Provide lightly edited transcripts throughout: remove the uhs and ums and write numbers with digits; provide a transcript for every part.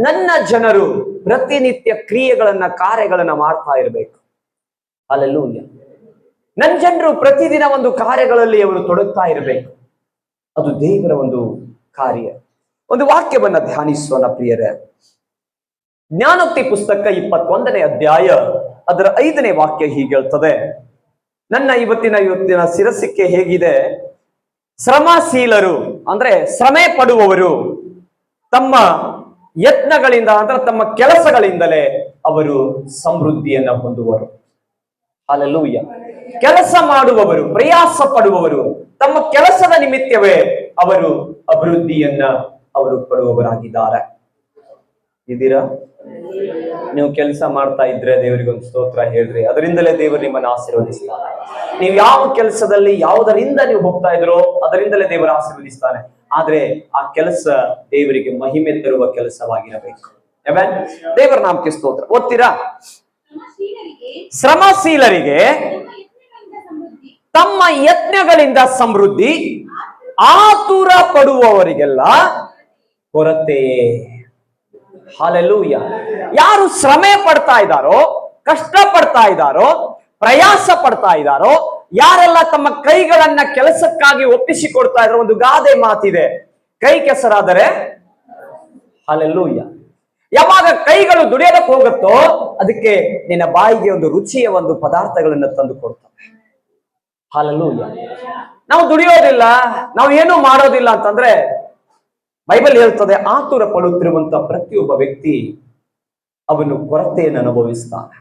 ನನ್ನ ಜನರು ಪ್ರತಿನಿತ್ಯ ಕಾರ್ಯಗಳನ್ನ ಮಾಡ್ತಾ ಇರಬೇಕು. ಹಲ್ಲೆಲೂಯಾ. ನನ್ನ ಜನರು ಪ್ರತಿದಿನ ಒಂದು ಕಾರ್ಯಗಳಲ್ಲಿ ಅವರು ತೊಡಗ್ತಾ ಇರಬೇಕು. ಅದು ದೇವರ ಒಂದು ಕಾರ್ಯ. ಒಂದು ವಾಕ್ಯವನ್ನ ಧ್ಯಾನಿಸೋಣ ಪ್ರಿಯರೇ. ಜ್ಞಾನೋಕ್ತಿ ಪುಸ್ತಕ 21ನೇ ಅಧ್ಯಾಯ ಅದರ 5ನೇ ವಾಕ್ಯ ಹೀಗೆ ಹೇಳ್ತದೆ. ನನ್ನ ಇವತ್ತಿನ ಶಿರಸ್ಸಿಕೆ ಹೇಗಿದೆ? ಶ್ರಮಶೀಲರು ಅಂದ್ರೆ ಶ್ರಮೆ ಪಡುವವರು ತಮ್ಮ ಯತ್ನಗಳಿಂದ ಅಂದ್ರೆ ತಮ್ಮ ಕೆಲಸಗಳಿಂದಲೇ ಅವರು ಸಮೃದ್ಧಿಯನ್ನ ಹೊಂದುವರು. ಹಲ್ಲೆಲೂಯಾ. ಕೆಲಸ ಮಾಡುವವರು, ಪ್ರಯಾಸ ಪಡುವವರು ತಮ್ಮ ಕೆಲಸದ ನಿಮಿತ್ತವೇ ಅವರು ಅಭಿವೃದ್ಧಿಯನ್ನ ಅವರು ಪಡುವವರಾಗಿದ್ದಾರೆ. ಇದ್ದೀರಾ? ನೀವು ಕೆಲಸ ಮಾಡ್ತಾ ಇದ್ರೆ ದೇವರಿಗೆ ಒಂದು ಸ್ತೋತ್ರ ಹೇಳ್ರಿ. ಅದರಿಂದಲೇ ದೇವರು ನಿಮ್ಮನ್ನು ಆಶೀರ್ವದಿಸ್ತಾನೆ. ನೀವು ಯಾವ ಕೆಲಸದಲ್ಲಿ ಯಾವುದರಿಂದ ನೀವು ಹೋಗ್ತಾ ಇದ್ರೋ ಅದರಿಂದಲೇ ದೇವರು ಆಶೀರ್ವದಿಸ್ತಾನೆ. ಆದ್ರೆ ಆ ಕೆಲಸ ದೇವರಿಗೆ ಮಹಿಮೆ ತರುವ ಕೆಲಸವಾಗಿರಬೇಕು. ದೇವರ ನಾಮಕ್ಕೆ ಸ್ತೋತ್ರ. ಓದ್ತೀರಾ? ಶ್ರಮಶೀಲರಿಗೆ ತಮ್ಮ ಯತ್ನಗಳಿಂದ ಸಮೃದ್ಧಿ, ಆತುರ ಪಡುವವರಿಗೆಲ್ಲ ಕೊರತೆಯೇ. ಹಲ್ಲೆಲೂಯಾ. ಯಾರು ಶ್ರಮೆ ಪಡ್ತಾ ಇದ್ದಾರೋ, ಕಷ್ಟ ಪಡ್ತಾ ಇದ್ದಾರೋ, ಪ್ರಯಾಸ ಪಡ್ತಾ ಇದ್ದಾರೋ, ಯಾರೆಲ್ಲ ತಮ್ಮ ಕೈಗಳನ್ನ ಕೆಲಸಕ್ಕಾಗಿ ಒಪ್ಪಿಸಿಕೊಡ್ತಾ ಇದ್ರು. ಒಂದು ಗಾದೆ ಮಾತಿದೆ, ಕೈ ಕೆಸರಾದರೆ. ಹಲ್ಲೆಲೂಯಾ. ಯಾವಾಗ ಕೈಗಳು ದುಡಿಯೋದಕ್ಕೆ ಹೋಗುತ್ತೋ ಅದಕ್ಕೆ ನಿನ್ನ ಬಾಯಿಗೆ ಒಂದು ರುಚಿಯ ಒಂದು ಪದಾರ್ಥಗಳನ್ನ ತಂದು ಕೊಡ್ತವೆ. ಹಲ್ಲೆಲೂಯಾ. ನಾವು ದುಡಿಯೋದಿಲ್ಲ, ನಾವು ಏನು ಮಾಡೋದಿಲ್ಲ ಅಂತಂದ್ರೆ ಬೈಬಲ್ ಹೇಳ್ತದೆ, ಆತುರ ಪಡುತ್ತಿರುವಂತ ಪ್ರತಿಯೊಬ್ಬ ವ್ಯಕ್ತಿ ಅವನು ಕೊರತೆಯನ್ನು ಅನುಭವಿಸ್ತಾನೆ.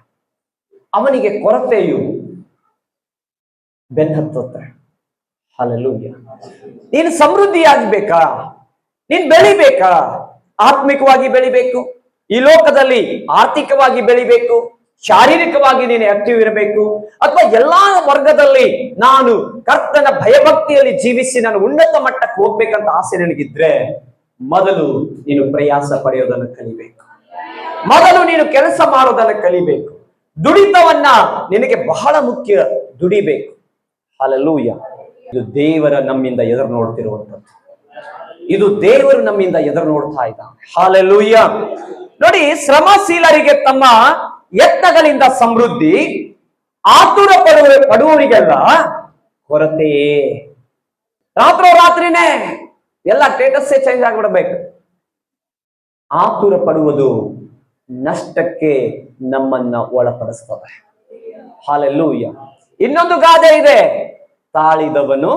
ಅವನಿಗೆ ಕೊರತೆಯು ಬೆನ್ನತ್ತುತ್ತೆ. ಹಲ್ಲೆಲೂಯಾ. ನೀನು ಸಮೃದ್ಧಿಯಾಗಬೇಕಾ? ನೀನ್ ಬೆಳಿಬೇಕಾ? ಆತ್ಮಿಕವಾಗಿ ಬೆಳಿಬೇಕು. ಈ ಲೋಕದಲ್ಲಿ ಆರ್ಥಿಕವಾಗಿ ಬೆಳಿಬೇಕು, ಶಾರೀರಿಕವಾಗಿ ನೀನು ಆಕ್ಟಿವ್ ಇರಬೇಕು, ಅಥವಾ ಎಲ್ಲಾ ವರ್ಗದಲ್ಲಿ ನಾನು ಕರ್ತನ ಭಯಭಕ್ತಿಯಲ್ಲಿ ಜೀವಿಸಿ ನಾನು ಉನ್ನತ ಮಟ್ಟಕ್ಕೆ ಹೋಗ್ಬೇಕಂತ ಆಸೆ ನನಗಿದ್ರೆ ಮೊದಲು ನೀನು ಪ್ರಯಾಸ ಪಡೆಯೋದನ್ನು ಕಲಿಬೇಕು. ಮೊದಲು ನೀನು ಕೆಲಸ ಮಾಡೋದನ್ನು ಕಲಿಬೇಕು. ದುಡಿತವನ್ನ ನಿನಗೆ ಬಹಳ ಮುಖ್ಯ, ದುಡಿಬೇಕು. ಹಲ್ಲೆಲೂಯಾ. ಇದು ದೇವರ ನಮ್ಮಿಂದ ಎದುರು ನೋಡ್ತಿರುವಂತದ್ದು. ಇದು ದೇವರು ನಮ್ಮಿಂದ ಎದುರು ನೋಡ್ತಾ ಇದ್ದಾನೆ. ಹಲ್ಲೆಲೂಯಾ. ನೋಡಿ, ಶ್ರಮಶೀಲರಿಗೆ ತಮ್ಮ ಯತ್ನಗಳಿಂದ ಸಮೃದ್ಧಿ, ಆತುರ ಪಡುವವರಿಗೆಲ್ಲ ಕೊರತೆಯೇ. ರಾತ್ರಿನೇ ಎಲ್ಲ ಸ್ಟೇಟಸ್ಸೇ ಚೇಂಜ್ ಆಗ್ಬಿಡ್ಬೇಕು. ಆತುರ ಪಡುವುದು ನಷ್ಟಕ್ಕೆ ನಮ್ಮನ್ನ ಒಳಪಡಿಸ್ತದೆ. ಹಲ್ಲೆಲೂಯಾ. ಇನ್ನೊಂದು ಗಾದೆ ಇದೆ, ತಾಳಿದವನು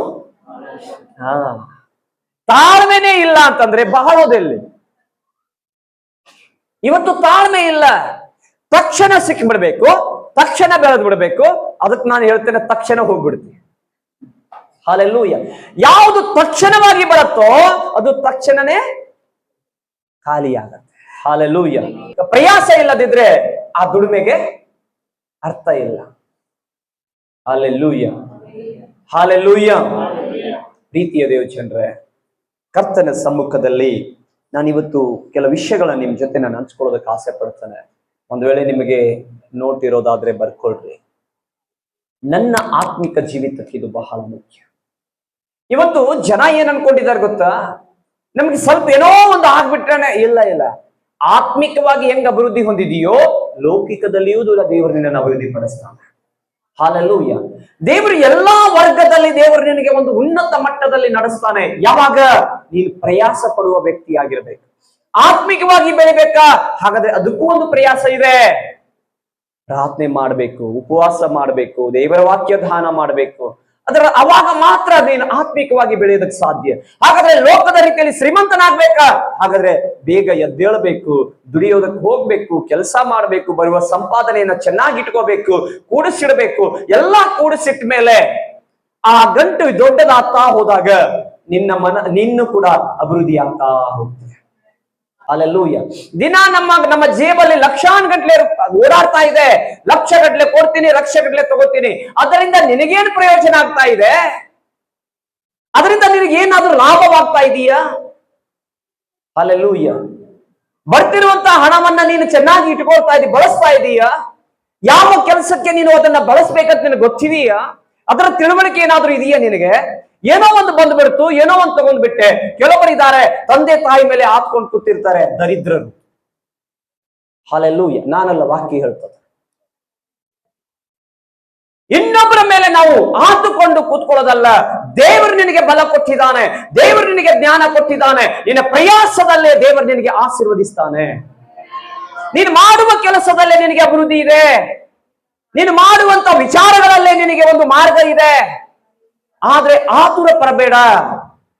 ತಾಳ್ಮೆನೇ ಇಲ್ಲ ಅಂತಂದ್ರೆ ಬಹಳೋದೆಲ್ಲಿ. ಇವತ್ತು ತಾಳ್ಮೆ ಇಲ್ಲ, ತಕ್ಷಣ ಸಿಕ್ಕಿಬಿಡ್ಬೇಕು, ತಕ್ಷಣ ಬೆಳೆದು ಬಿಡ್ಬೇಕು. ಅದಕ್ಕೆ ನಾನು ಹೇಳ್ತೇನೆ, ತಕ್ಷಣ ಹೋಗ್ಬಿಡ್ತೀನಿ. ಹಲ್ಲೆಲೂಯಾ. ಯಾವುದು ತಕ್ಷಣವಾಗಿ ಬರುತ್ತೋ ಅದು ತಕ್ಷಣನೇ ಖಾಲಿಯಾಗತ್ತೆ. ಹಲ್ಲೆಲೂಯಾ. ಪ್ರಯಾಸ ಇಲ್ಲದಿದ್ರೆ ಆ ದುಡಿಮೆಗೆ ಅರ್ಥ ಇಲ್ಲ. ಹಲ್ಲೆಲೂಯಾ. ಹಲ್ಲೆಲೂಯಾ. ಪ್ರೀತಿಯ ದೇವಜನರೇ, ಕರ್ತನ ಸಮ್ಮುಖದಲ್ಲಿ ನಾನಿವತ್ತು ಕೆಲವು ವಿಷಯಗಳನ್ನ ನಿಮ್ ಜೊತೆ ನಾನು ಹಂಚ್ಕೊಳ್ಳೋದಕ್ಕೆ ಆಸೆ ಪಡ್ತೇನೆ. ಒಂದು ವೇಳೆ ನಿಮಗೆ ನೋಟ್ ಇರೋದಾದ್ರೆ ಬರ್ಕೊಳ್ರಿ. ನನ್ನ ಆತ್ಮಿಕ ಜೀವಿತಕ್ಕೆ ಇದು ಬಹಳ ಮುಖ್ಯ. ಇವತ್ತು ಜನ ಏನ್ ಅನ್ಕೊಂಡಿದ್ದಾರೆ ಗೊತ್ತಾ? ನಮ್ಗೆ ಸ್ವಲ್ಪ ಏನೋ ಒಂದು ಆಗ್ಬಿಟ್ರೆ ಇಲ್ಲ. ಆತ್ಮಿಕವಾಗಿ ಹೆಂಗ್ ಅಭಿವೃದ್ಧಿ ಹೊಂದಿದೆಯೋ ಲೌಕಿಕದಲ್ಲಿಯೂ ದೇವರು ನಿನ್ನನ್ನು ಅಭಿವೃದ್ಧಿ ಪಡಿಸ್ತಾನೆ. ಹಲ್ಲೆಲೂಯಾ. ದೇವರು ಎಲ್ಲಾ ವರ್ಗದಲ್ಲಿ ದೇವರು ನಿನಗೆ ಒಂದು ಉನ್ನತ ಮಟ್ಟದಲ್ಲಿ ನಡೆಸ್ತಾನೆ. ಯಾವಾಗ ನೀನು ಪ್ರಯಾಸ ಪಡುವ ವ್ಯಕ್ತಿ ಆಗಿರ್ಬೇಕು. ಆತ್ಮಿಕವಾಗಿ ಬೆಳಿಬೇಕಾ? ಹಾಗಾದ್ರೆ ಅದಕ್ಕೂ ಒಂದು ಪ್ರಯಾಸ ಇದೆ. ಪ್ರಾರ್ಥನೆ ಮಾಡ್ಬೇಕು, ಉಪವಾಸ ಮಾಡ್ಬೇಕು, ದೇವರ ವಾಕ್ಯ ದಾನ ಮಾಡ್ಬೇಕು. ಅವಾಗ ಮಾತ್ರ ನೀನು ಆತ್ಮಿಕವಾಗಿ ಬೆಳೆಯೋದಕ್ಕೆ ಸಾಧ್ಯ. ಹಾಗಾದ್ರೆ ಲೋಕದ ರೀತಿಯಲ್ಲಿ ಶ್ರೀಮಂತನಾಗ್ಬೇಕಾ? ಹಾಗಾದ್ರೆ ಬೇಗ ಎದ್ದೇಳಬೇಕು, ದುಡಿಯೋದಕ್ಕೆ ಹೋಗ್ಬೇಕು, ಕೆಲಸ ಮಾಡ್ಬೇಕು, ಬರುವ ಸಂಪಾದನೆಯನ್ನ ಚೆನ್ನಾಗಿ ಇಟ್ಕೋಬೇಕು, ಕೂಡಿಸಿಡ್ಬೇಕು. ಎಲ್ಲಾ ಕೂಡಿಸಿಟ್ಟ ಮೇಲೆ ಆ ಗಂಟು ದೊಡ್ಡದಾಗ್ತಾ ಹೋದಾಗ ನಿನ್ನ ಕೂಡ ಅಭಿವೃದ್ಧಿ ಆಗ್ತಾ ಹೋಗ್ತದೆ. ಹಲ್ಲೆಲೂಯಾ. ದಿನ ನಮ್ಮ ಜೇಬಲ್ಲಿ ಲಕ್ಷಾನುಗಟ್ಲೆ ಓಡಾಡ್ತಾ ಇದೆ. ಲಕ್ಷಗಟ್ಲೆ ಕೊಡ್ತೀನಿ, ಲಕ್ಷಗಟ್ಲೆ ತಗೋತೀನಿ. ಅದರಿಂದ ನಿನಗೇನು ಪ್ರಯೋಜನ ಆಗ್ತಾ ಇದೆ? ಅದರಿಂದ ನಿನಗೇನಾದ್ರೂ ಲಾಭವಾಗ್ತಾ ಇದೆಯಾ? ಹಲ್ಲೆಲೂಯಾ. ಬರ್ತಿರುವಂತಹ ಹಣವನ್ನ ನೀನು ಚೆನ್ನಾಗಿ ಇಟ್ಕೊಳ್ತಾ ಇದ್ದೀಯ, ಬಳಸ್ತಾ ಇದೀಯಾ? ಯಾವ ಕೆಲಸಕ್ಕೆ ನೀನು ಅದನ್ನ ಬಳಸ್ಬೇಕಂತ ನಿನಗೆ ಗೊತ್ತಿದೆಯಾ? ಅದರ ತಿಳುವಳಿಕೆ ಏನಾದ್ರೂ ಇದೆಯಾ ನಿನಗೆ? ಏನೋ ಒಂದು ಬಂದ್ಬಿಡ್ತು, ಏನೋ ಒಂದು ತಗೊಂಡ್ಬಿಟ್ಟೆ. ಕೆಲವರಿದ್ದಾರೆ ತಂದೆ ತಾಯಿ ಮೇಲೆ ಹಾಕೊಂಡು ಕೂತಿರ್ತಾರೆ, ದರಿದ್ರರು. ಹಲ್ಲೆಲೂಯ. ನಾನಲ್ಲ, ವಾಕ್ಯ ಹೇಳ್ತದೆ. ಇನ್ನೊಬ್ಬರ ಮೇಲೆ ನಾವು ಆತುಕೊಂಡು ಕೂತ್ಕೊಳ್ಳೋದಲ್ಲ. ದೇವರು ನಿನಗೆ ಬಲ ಕೊಟ್ಟಿದ್ದಾನೆ, ದೇವರು ನಿನಗೆ ಜ್ಞಾನ ಕೊಟ್ಟಿದ್ದಾನೆ. ನಿನ್ನ ಪ್ರಯಾಸದಲ್ಲೇ ದೇವರು ನಿನಗೆ ಆಶೀರ್ವದಿಸ್ತಾನೆ. ನೀನು ಮಾಡುವ ಕೆಲಸದಲ್ಲೇ ನಿನಗೆ ಅಭಿವೃದ್ಧಿ ಇದೆ. ನೀನು ಮಾಡುವಂತ ವಿಚಾರಗಳಲ್ಲೇ ನಿನಗೆ ಒಂದು ಮಾರ್ಗ ಇದೆ. ಆದ್ರೆ ಆತುರ ಪಡಬೇಡ.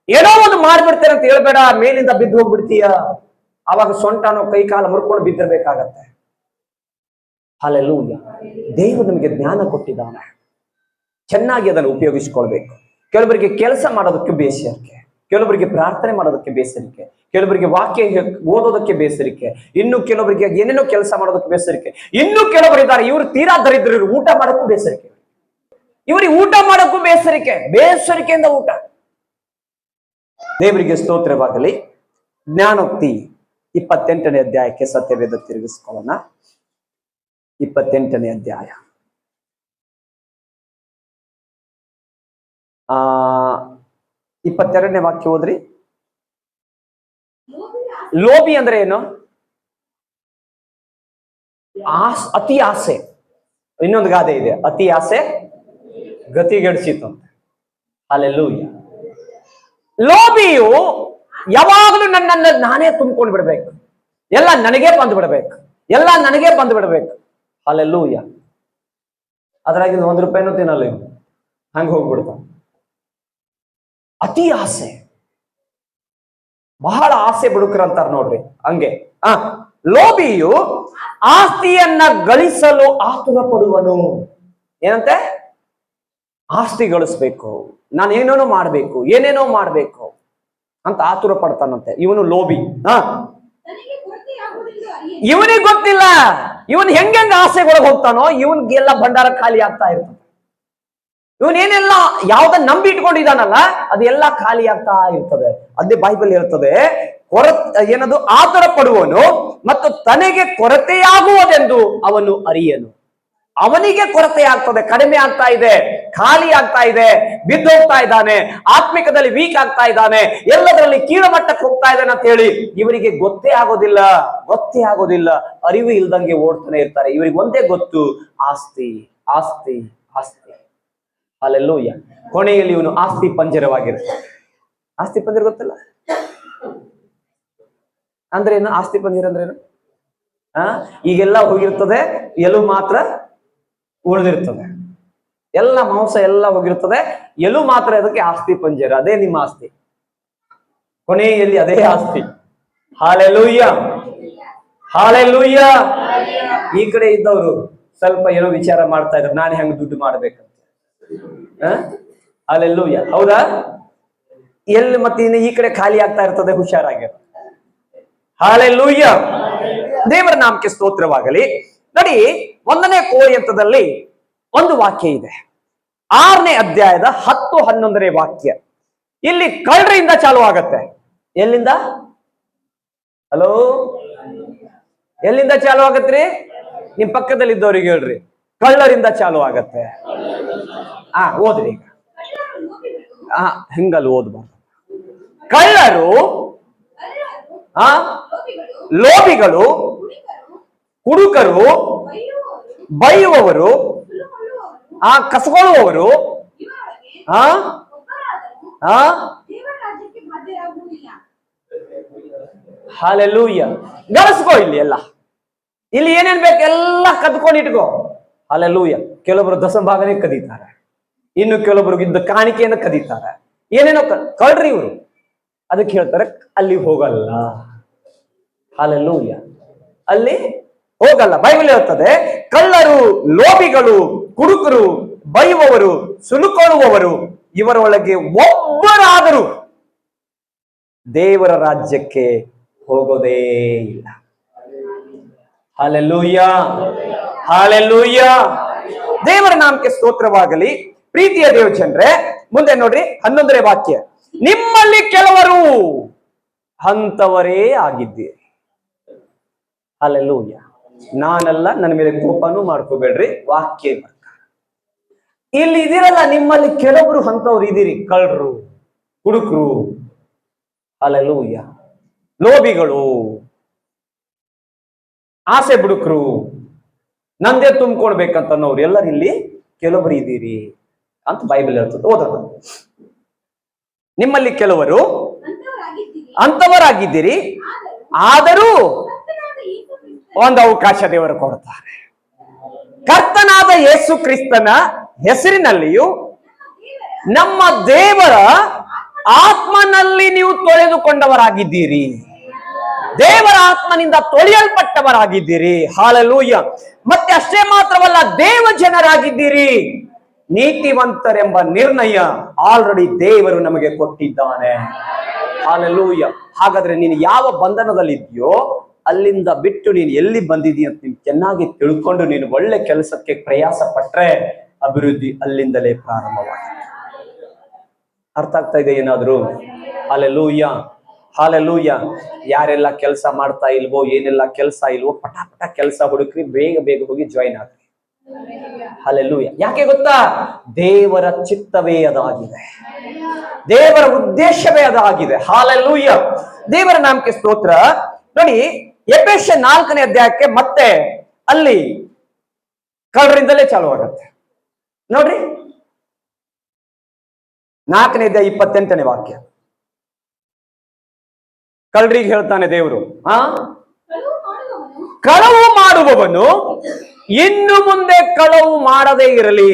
ಏನೋ ಒಂದು ಮಾಡ್ಬಿಡ್ತೇನೆ ಅಂತ ಹೇಳ್ಬೇಡ, ಮೇಲಿಂದ ಬಿದ್ದು ಹೋಗ್ಬಿಡ್ತೀಯ. ಅವಾಗ ಸೊಂಟನೋ ಕೈ ಕಾಲ ಮುರ್ಕೊಂಡು ಬಿದ್ದಿರ್ಬೇಕಾಗತ್ತೆ. ಹಲ್ಲೆಲೂಯ. ದೇವರು ನಮಗೆ ಜ್ಞಾನ ಕೊಟ್ಟಿದ್ದಾನೆ, ಚೆನ್ನಾಗಿ ಅದನ್ನು ಉಪಯೋಗಿಸಿಕೊಳ್ಬೇಕು. ಕೆಲವರಿಗೆ ಕೆಲಸ ಮಾಡೋದಕ್ಕೆ ಬೇಸರಿಕೆ, ಕೆಲವರಿಗೆ ಪ್ರಾರ್ಥನೆ ಮಾಡೋದಕ್ಕೆ ಬೇಸರಿಕೆ, ಕೆಲವರಿಗೆ ವಾಕ್ಯ ಓದೋದಕ್ಕೆ ಬೇಸರಿಕೆ, ಇನ್ನು ಕೆಲವರಿಗೆ ಏನೇನೋ ಕೆಲಸ ಮಾಡೋದಕ್ಕೆ ಬೇಸರಿಕೆ, ಇನ್ನು ಕೆಲವರಿದ್ದಾರೆ ಇವರು ತೀರಾ ದರಿದ್ರರು, ಊಟ ಮಾಡೋಕ್ಕೂ ಬೇಸರಿಕೆ. ಇವರಿಗೆ ಊಟ ಮಾಡೋಕ್ಕೂ ಬೇಸರಿಕೆಯಿಂದ ಊಟ. ದೇವರಿಗೆ ಸ್ತೋತ್ರವಾಗಲಿ. ಜ್ಞಾನೋಕ್ತಿ 28ನೇ ಅಧ್ಯಾಯಕ್ಕೆ ಸತ್ಯವೇದ ತಿರುಗಿಸ್ಕೊಳ್ಳೋಣ. 28ನೇ ಅಧ್ಯಾಯ 22ನೇ ವಾಕ್ಯ ಓದ್ರಿ. ಲೋಭಿ ಅಂದ್ರೆ ಏನು? ಅತಿ ಆಸೆ. ಇನ್ನೊಂದು ಗಾದೆ ಇದೆ, ಅತಿ ಆಸೆ ಗತಿಗೆಡಿಸಿತು ಅಂತ. ಹಲ್ಲೆಲೂಯ. ಲೋಭಿಯು ಯಾವಾಗಲೂ ನನ್ನನ್ನು ನಾನೇ ತುಂಬಿಕೊಂಡು ಬಿಡ್ಬೇಕು, ಎಲ್ಲ ನನಗೆ ಬಂದು ಬಿಡ್ಬೇಕು, ಎಲ್ಲ ನನಗೆ ಬಂದು ಬಿಡ್ಬೇಕು. ಹಲ್ಲೆಲೂಯ. ಅದ್ರಾಗಿ 1 ರೂಪಾಯಿನೂ ತಿನ್ನಲ್ಲ ಇವ್, ಹಂಗ ಹೋಗ್ಬಿಡ್ತಾವ. ಅತಿ ಆಸೆ, ಬಹಳ ಆಸೆ ಬಿಡುಕರಂತಾರ ನೋಡ್ರಿ ಹಂಗೆ. ಲೋಭಿಯು ಆಸ್ತಿಯನ್ನ ಗಳಿಸಲು ಆತುರ ಪಡುವನು. ಏನಂತೆ? ಆಸ್ತಿ ಗಳಿಸ್ಬೇಕು, ನಾನು ಏನೇನೋ ಮಾಡ್ಬೇಕು ಅಂತ ಆತುರ ಪಡ್ತಾನಂತೆ. ಇವನು ಲೋಭಿ. ಇವನಿಗೆ ಗೊತ್ತಿಲ್ಲ ಇವನ್ ಹೆಂಗ ಆಸೆಗೊಳಗೆ ಹೋಗ್ತಾನೋ, ಇವನ್ಗೆಲ್ಲ ಭಂಡಾರ ಖಾಲಿ ಆಗ್ತಾ ಇರ್ತದೆ. ಇವನೇನೆಲ್ಲ ಯಾವ್ದನ್ನ ನಂಬಿ ಇಟ್ಕೊಂಡಿದ್ದಾನಲ್ಲ ಅದೆಲ್ಲ ಖಾಲಿ ಆಗ್ತಾ ಇರ್ತದೆ. ಅದೇ ಬೈಬಲ್ ಹೇಳ್ತದೆ, ಏನದು ಆತುರ ಪಡುವನು ಮತ್ತು ತನಗೆ ಕೊರತೆಯಾಗುವುದೆಂದು ಅವನು ಅರಿಯನು. ಅವನಿಗೆ ಕೊರತೆ ಆಗ್ತದೆ, ಕಡಿಮೆ ಆಗ್ತಾ ಇದೆ, ಖಾಲಿ ಆಗ್ತಾ ಇದೆ, ಬಿದ್ದೋಗ್ತಾ ಇದ್ದಾನೆ, ಆತ್ಮಿಕದಲ್ಲಿ ವೀಕ್ ಆಗ್ತಾ ಇದ್ದಾನೆ, ಎಲ್ಲದರಲ್ಲಿ ಕೀಳುಮಟ್ಟಕ್ಕೆ ಹೋಗ್ತಾ ಇದ್ದಾನೆ ಅಂತ ಹೇಳಿ ಇವರಿಗೆ ಗೊತ್ತೇ ಆಗೋದಿಲ್ಲ. ಅರಿವು ಇಲ್ದಂಗೆ ಓಡ್ತಾನೆ ಇರ್ತಾರೆ. ಇವರಿಗೆ ಒಂದೇ ಗೊತ್ತು, ಆಸ್ತಿ ಆಸ್ತಿ ಆಸ್ತಿ. ಹಲ್ಲೆಲೂಯ. ಕೊನೆಯಲ್ಲಿ ಇವನು ಆಸ್ತಿ ಪಂಜರವಾಗಿರ್ತಾನೆ. ಆಸ್ತಿ ಪಂಜರ ಗೊತ್ತಿಲ್ಲ ಅಂದ್ರೆ ಏನು? ಆಸ್ತಿ ಪಂಜರ ಅಂದ್ರೆ ಏನು? ಈಗೆಲ್ಲ ಹೋಗಿರ್ತದೆ, ಎಲು ಮಾತ್ರ ಉಳಿದಿರ್ತದೆ. ಎಲ್ಲ ಮಾಂಸ ಎಲ್ಲ ಹೋಗಿರ್ತದೆ, ಎಲು ಮಾತ್ರ ಅದಕ್ಕೆ ಆಸ್ತಿ ಪಂಜರ. ಅದೇ ನಿಮ್ಮ ಆಸ್ತಿ, ಕೊನೆಯಲ್ಲಿ ಅದೇ ಆಸ್ತಿ. Hallelujah, hallelujah. ಈ ಕಡೆ ಇದ್ದವರು ಸ್ವಲ್ಪ ಏನೋ ವಿಚಾರ ಮಾಡ್ತಾ ಇದ್ದಾರೆ, ನಾನು ಹೆಂಗ್ ದುಡ್ಡು ಮಾಡ್ಬೇಕಂತ. ಹಲ್ಲೆಲೂಯ, ಹೌದಾ? ಎಲ್ಲಿ ಮತ್ತೆ ಇನ್ನು ಈ ಕಡೆ ಖಾಲಿ ಆಗ್ತಾ ಇರ್ತದೆ, ಹುಷಾರಾಗಿ. ಹಲ್ಲೆಲೂಯ. ದೇವರ ನಾಮಕ್ಕೆ ಸ್ತೋತ್ರವಾಗಲಿ. ನೋಡಿ, 1ನೇ ಕೊರಿಂಥದಲ್ಲಿ ಒಂದು ವಾಕ್ಯ ಇದೆ, 6ನೇ ಅಧ್ಯಾಯದ 10-11ನೇ ವಾಕ್ಯ. ಇಲ್ಲಿ ಕಳ್ಳರಿಂದ ಚಾಲು ಆಗತ್ತೆ. ಎಲ್ಲಿಂದ? ಹಲೋ, ಎಲ್ಲಿಂದ ಚಾಲು ಆಗತ್ರಿ? ನಿಮ್ ಪಕ್ಕದಲ್ಲಿ ಇದ್ದವ್ರಿಗೆ ಹೇಳ್ರಿ, ಕಳ್ಳರಿಂದ ಚಾಲು ಆಗತ್ತೆ. ಓದ್ರಿ ಈಗ. ಹಿಂಗಲ್ಲಿ ಓದ್ಬಾರ್ದು. ಕಳ್ಳರು, ಲೋಭಿಗಳು, ಕುಡುಕರು, ಬೈಯುವವರು, ಕಸಗೊಳ್ಳುವವರು, ಹಲ್ಲೆಲೂಯ. ಗಳಿಸ್ಕೋ ಇಲ್ಲಿ ಎಲ್ಲ, ಇಲ್ಲಿ ಏನೇನ್ ಬೇಕು ಎಲ್ಲ ಕದ್ಕೊಂಡು ಇಟ್ಕೋ. ಹಲ್ಲೆಲೂಯ. ಕೆಲವೊಬ್ರು ದಶಭಾಗನೇ ಕದೀತಾರೆ, ಇನ್ನು ಕೆಲವೊಬ್ರು ಇದ್ದ ಕಾಣಿಕೆಯನ್ನು ಕದೀತಾರೆ, ಏನೇನೋ ಕಳ್ರಿ ಇವರು. ಅದಕ್ಕೆ ಹೇಳ್ತಾರೆ ಅಲ್ಲಿ ಹೋಗಲ್ಲ. ಹಲ್ಲೆಲೂಯ, ಅಲ್ಲಿ ಹೋಗಲ್ಲ. ಬೈಬಲ್ ಹೇಳ್ತದೆ, ಕಳ್ಳರು, ಲೋಭಿಗಳು, ಕುಡುಕರು, ಬೈಯುವವರು, ಸುಲುಕೊಳ್ಳುವವರು ಇವರೊಳಗೆ ಒಬ್ಬರಾದರೂ ದೇವರ ರಾಜ್ಯಕ್ಕೆ ಹೋಗೋದೇ ಇಲ್ಲ. Hallelujah, hallelujah. ದೇವರ ನಾಮಕ್ಕೆ ಸ್ತೋತ್ರವಾಗಲಿ. ಪ್ರೀತಿಯ ದೇವ ಜನರೇ, ಮುಂದೆ ನೋಡ್ರಿ 11ನೇ ವಾಕ್ಯ. ನಿಮ್ಮಲ್ಲಿ ಕೆಲವರು ಅಂತವರೇ ಆಗಿದ್ದೀರಿ. ಹಲ್ಲೆಲೂಯ. ನಾನಲ್ಲ, ನನ್ನ ಮೇಲೆ ಕೋಪನೂ ಮಾಡ್ಕೋಬೇಡ್ರಿ, ವಾಕ್ಯ ಇಲ್ಲಿ ಇದಿರಲ್ಲ. ನಿಮ್ಮಲ್ಲಿ ಕೆಲವರು ಅಂತವ್ರು ಇದ್ದೀರಿ, ಕಳ್ಳರು, ಕುಡುಕರು, ಹಲ್ಲೆಲೂಯ, ಲೋಭಿಗಳು, ಆಸೆ ಬುಡುಕರು, ನಂದೇ ತುಂಬಿಕೊಡ್ಬೇಕಂತನ್ನೋರು ಎಲ್ಲರೂ ಇಲ್ಲಿ ಕೆಲವರು ಇದ್ದೀರಿ ಅಂತ ಬೈಬಲ್ ಹೇಳ್ತದೆ. ಓದೋಣ. ನಿಮ್ಮಲ್ಲಿ ಕೆಲವರು ಅಂತವರಾಗಿದ್ದೀರಿ, ಆದರೂ ಒಂದು ಅವಕಾಶ ದೇವರು ಕೊಡ್ತಾರೆ. ಕರ್ತನಾದ ಯೇಸು ಕ್ರಿಸ್ತನ ಹೆಸರಿನಲ್ಲಿಯೂ ನಮ್ಮ ದೇವರ ಆತ್ಮನಲ್ಲಿ ನೀವು ತೊಳೆದುಕೊಂಡವರಾಗಿದ್ದೀರಿ. ದೇವರ ಆತ್ಮನಿಂದ ತೊಳೆಯಲ್ಪಟ್ಟವರಾಗಿದ್ದೀರಿ. ಹಾಲೆಲೂಯ. ಮತ್ತೆ ಅಷ್ಟೇ ಮಾತ್ರವಲ್ಲ, ದೇವ ಜನರಾಗಿದ್ದೀರಿ. ನೀತಿವಂತರೆಂಬ ನಿರ್ಣಯ ಆಲ್ರೆಡಿ ದೇವರು ನಮಗೆ ಕೊಟ್ಟಿದ್ದಾನೆ. ಹಾಲೆಲೂಯ. ಹಾಗಾದ್ರೆ ನೀನು ಯಾವ ಬಂಧನದಲ್ಲಿದ್ಯೋ ಅಲ್ಲಿಂದ ಬಿಟ್ಟು ನೀನು ಎಲ್ಲಿ ಬಂದಿದ್ದೀಯ ಅಂತ ನೀನು ಚೆನ್ನಾಗಿ ತಿಳ್ಕೊಂಡು ನೀನು ಒಳ್ಳೆ ಕೆಲಸಕ್ಕೆ ಪ್ರಯಾಸ ಪಟ್ರೆ ಅಭಿವೃದ್ಧಿ ಅಲ್ಲಿಂದಲೇ ಪ್ರಾರಂಭವಾಗುತ್ತೆ. ಅರ್ಥ ಆಗ್ತಾ ಇದೆ ಏನಾದ್ರು? Hallelujah, hallelujah. ಯಾರೆಲ್ಲ ಕೆಲಸ ಮಾಡ್ತಾ ಇಲ್ವೋ, ಏನೆಲ್ಲ ಕೆಲಸ ಇಲ್ವೋ, ಪಟ ಪಟ ಕೆಲಸ ಹುಡುಕ್ರಿ, ಬೇಗ ಬೇಗ ಹೋಗಿ ಜಾಯಿನ್ ಆಗ್ರಿ. ಹಾಲೆಲೂಯ. ಯಾಕೆ ಗೊತ್ತಾ? ದೇವರ ಚಿತ್ತವೇ ಅದಾಗಿದೆ, ದೇವರ ಉದ್ದೇಶವೇ ಅದಾಗಿದೆ. ಹಾಲೆಲೂಯ. ದೇವರ ನಾಮಕ್ಕೆ ಸ್ತೋತ್ರ. ನೋಡಿ, ಎಫೆಸ 4ನೇ ಅಧ್ಯಾಯಕ್ಕೆ ಮತ್ತೆ ಅಲ್ಲಿ ಕಳ್ಳರಿಂದಲೇ ಚಾಲು ಆಗತ್ತೆ. ನೋಡ್ರಿ, 4ನೇ ಅಧ್ಯಾಯ 28ನೇ ವಾಕ್ಯ. ಕಳ್ಳರಿಗೆ ಹೇಳ್ತಾನೆ ದೇವರು, ಕಳವು ಮಾಡುವವನು ಇನ್ನು ಮುಂದೆ ಕಳವು ಮಾಡದೇ ಇರಲಿ.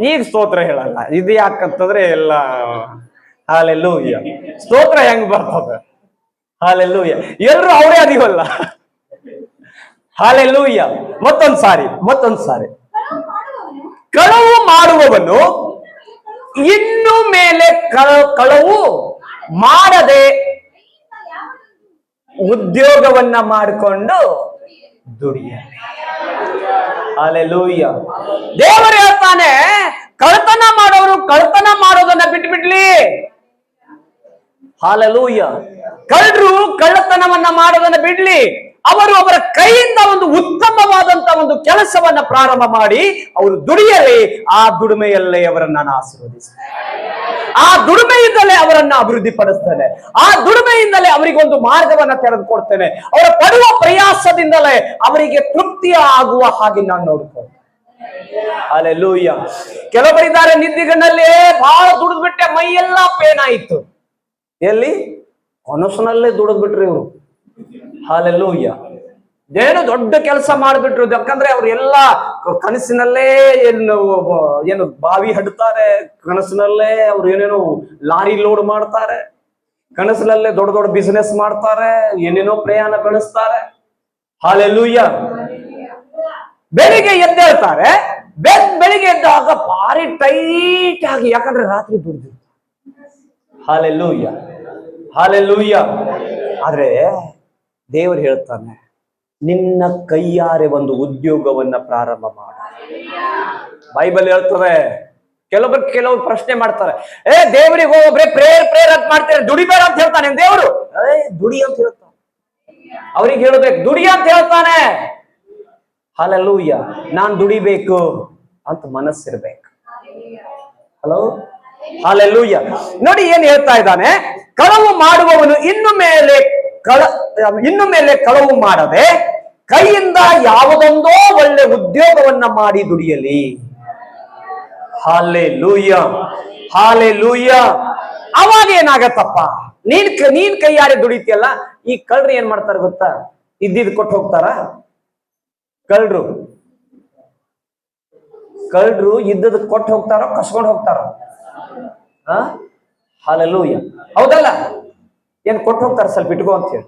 ಈಗ ಸ್ತೋತ್ರ ಹೇಳಲ್ಲ. ಇದು ಯಾಕಂತಂದ್ರೆ ಎಲ್ಲ ಹಾಲೆಲೂಯ. ಸ್ತೋತ್ರ ಹೆಂಗ್ ಬರ್ತದೆ? ಹಾಲೆಲೂಯ. ಎಲ್ರು ಅವರೇ ಅದೀವಲ್ಲ. ಹಾಲೆಲೂಯ. ಮತ್ತೊಂದ್ ಸಾರಿ ಕಳವು ಮಾಡುವವನು ಇನ್ನು ಮೇಲೆ ಕಳವು ಮಾಡದೆ ಉದ್ಯೋಗವನ್ನ ಮಾಡಿಕೊಂಡು ದುಡಿಯಲಿ. ಹಾಲೆಲೂಯ. ದೇವರು ಹೇಳ್ತಾನೆ, ಕಳ್ತನ ಮಾಡೋರು ಕಳ್ತನ ಮಾಡೋದನ್ನ ಬಿಟ್ಬಿಡ್ಲಿ. ಹಾಲೆಲೂಯ. ಕಳ್ಳರು ಕಳ್ಳತನವನ್ನ ಮಾಡೋದನ್ನ ಬಿಡ್ಲಿ. ಅವರು ಅವರ ಕೈಯಿಂದ ಒಂದು ಉತ್ತಮವಾದಂತ ಒಂದು ಕೆಲಸವನ್ನ ಪ್ರಾರಂಭ ಮಾಡಿ ಅವರು ದುಡಿಯಲಿ. ಆ ದುಡಿಮೆಯಲ್ಲೇ ಅವರನ್ನ ನಾನು ಆಶೀರ್ವದಿಸ್ತೇನೆ. ಆ ದುಡಿಮೆಯಿಂದಲೇ ಅವರನ್ನ ಅಭಿವೃದ್ಧಿ ಪಡಿಸ್ತೇನೆ. ಆ ದುಡಿಮೆಯಿಂದಲೇ ಅವರಿಗೊಂದು ಮಾರ್ಗವನ್ನ ತೆರೆದುಕೊಡ್ತೇನೆ. ಅವರ ಪಡುವ ಪ್ರಯಾಸದಿಂದಲೇ ಅವರಿಗೆ ತೃಪ್ತಿಯ ಆಗುವ ಹಾಗೆ ನಾನು ನೋಡ್ಕೊಳ್ತೇನೆ. ಹಾಲೆಲೂಯ. ಕೆಲವರಿದ್ದಾರೆ ನಿದ್ದಿಗಣ್ಣಲ್ಲಿ ಬಹಳ ದುಡಿದ್ಬಿಟ್ಟೆ, ಮೈಯೆಲ್ಲ ಪೇನ್ ಆಯಿತು. ಎಲ್ಲಿ? ಕನಸಿನಲ್ಲೇ ದುಡಿದ್ಬಿಟ್ರಿ ಇವರು. ಹಾಲೆಲೂಯ. ಏನು ದೊಡ್ಡ ಕೆಲಸ ಮಾಡಿಬಿಟ್ರು. ಯಾಕಂದ್ರೆ ಅವ್ರು ಎಲ್ಲ ಕನಸಿನಲ್ಲೇ ಏನು ಬಾವಿ ಹಡ್ತಾರೆ, ಕನಸಿನಲ್ಲೇ ಅವ್ರು ಏನೇನೋ ಲಾರಿ ಲೋಡ್ ಮಾಡ್ತಾರೆ, ಕನಸಿನಲ್ಲೇ ದೊಡ್ಡ ದೊಡ್ಡ ಬಿಸಿನೆಸ್ ಮಾಡ್ತಾರೆ, ಏನೇನೋ ಪ್ರಯಾಣ ಬೆಳೆಸ್ತಾರೆ. ಹಾಲೆಲೂಯ. ಬೆಳಿಗ್ಗೆ ಎದ್ದೇಳ್ತಾರೆ, ಬೆಳಿಗ್ಗೆ ಎದ್ದಾಗ ಭಾರಿ ಟೈಟ್ ಆಗಿ, ಯಾಕಂದ್ರೆ ರಾತ್ರಿ ದುಡ್ದು. Hallelujah, hallelujah. ಆದ್ರೆ ದೇವರು ಹೇಳ್ತಾನೆ, ನಿನ್ನ ಕೈಯಾರೆ ಒಂದು ಉದ್ಯೋಗವನ್ನ ಪ್ರಾರಂಭ ಮಾಡ. ಬೈಬಲ್ ಹೇಳ್ತದೆ. ಕೆಲವರು ಪ್ರಶ್ನೆ ಮಾಡ್ತಾರೆ, ದೇವರಿಗೆ ಹೋಗ್ರೆ ಪ್ರೇಯರ್ ಅಂತ ಮಾಡ್ತಾರೆ, ದುಡಿಬೇಡ ಅಂತ ಹೇಳ್ತಾನೆ ದೇವರು. ದುಡಿ ಅಂತ ಹೇಳ್ತಾನೆ. ಅವ್ರಿಗೆ ಹೇಳಬೇಕು, ದುಡಿ ಅಂತ ಹೇಳ್ತಾನೆ. ಹಾಲೆಲೂಯ. ನಾನ್ ದುಡಿಬೇಕು ಅಂತ ಮನಸ್ಸಿರ್ಬೇಕು. Hello, hallelujah. ನೋಡಿ ಏನ್ ಹೇಳ್ತಾ ಇದ್ದಾನೆ, ಕಳವು ಮಾಡುವವನು ಇನ್ನು ಮೇಲೆ ಕಳವು ಮಾಡದೆ ಕೈಯಿಂದ ಯಾವುದೊಂದೋ ಒಳ್ಳೆ ಉದ್ಯೋಗವನ್ನ ಮಾಡಿ ದುಡಿಯಲಿ. Hallelujah, hallelujah. ಅವಾಗ ಏನಾಗತ್ತಪ್ಪ, ನೀನ್ ಕೈಯಾರೆ ದುಡಿತಿಯಲ್ಲ. ಈ ಕಳ್ರು ಏನ್ ಮಾಡ್ತಾರ ಗೊತ್ತಾ? ಇದ್ದಿದ್ ಕೊಟ್ಟು ಹೋಗ್ತಾರ. ಕಳ್ರು ಇದ್ದದ್ ಕೊಟ್ಟು ಹೋಗ್ತಾರೋ ಕಸ್ಕೊಂಡು ಹೋಗ್ತಾರ? ಹಾಲೆಲೂಯ. ಹೌದಲ್ಲ? ಏನ್ ಕೊಟ್ಟು ಹೋಗ್ತಾರ, ಸ್ವಲ್ಪ ಇಟ್ಕೋ ಅಂತ ಹೇಳಿ.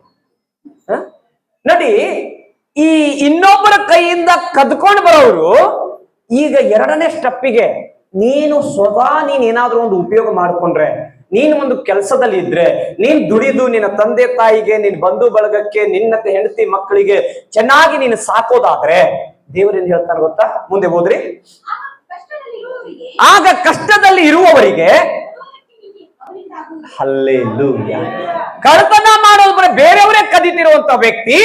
ನೋಡಿ, ಈ ಇನ್ನೊಬ್ಬರ ಕೈಯಿಂದ ಕದ್ಕೊಂಡು ಬರೋರು ಈಗ 2ನೇ ಸ್ಟೆಪ್ಪಿಗೆ, ನೀನು ಏನಾದ್ರೂ ಒಂದು ಉಪಯೋಗ ಮಾಡ್ಕೊಂಡ್ರೆ, ನೀನು ಒಂದು ಕೆಲಸದಲ್ಲಿ ಇದ್ರೆ, ನೀನ್ ದುಡಿದು ನಿನ್ನ ತಂದೆ ತಾಯಿಗೆ, ನಿನ್ ಬಂಧು ಬಳಗಕ್ಕೆ, ನಿನ್ನ ಹೆಂಡತಿ ಮಕ್ಕಳಿಗೆ ಚೆನ್ನಾಗಿ ನೀನು ಸಾಕೋದಾದ್ರೆ ದೇವರೇನ್ ಹೇಳ್ತಾನೆ ಗೊತ್ತಾ? ಮುಂದೆ ಹೋದ್ರಿ, ಆಗ ಕಷ್ಟದಲ್ಲಿ ಇರುವವರಿಗೆ ಹಲ್ಲೆಲೂಯ. ಕಳ್ತನ ಮಾಡೋದು ಬರೀ ಬೇರೆಯವರೇ ಕದೀತಿರುವಂತ ವ್ಯಕ್ತಿ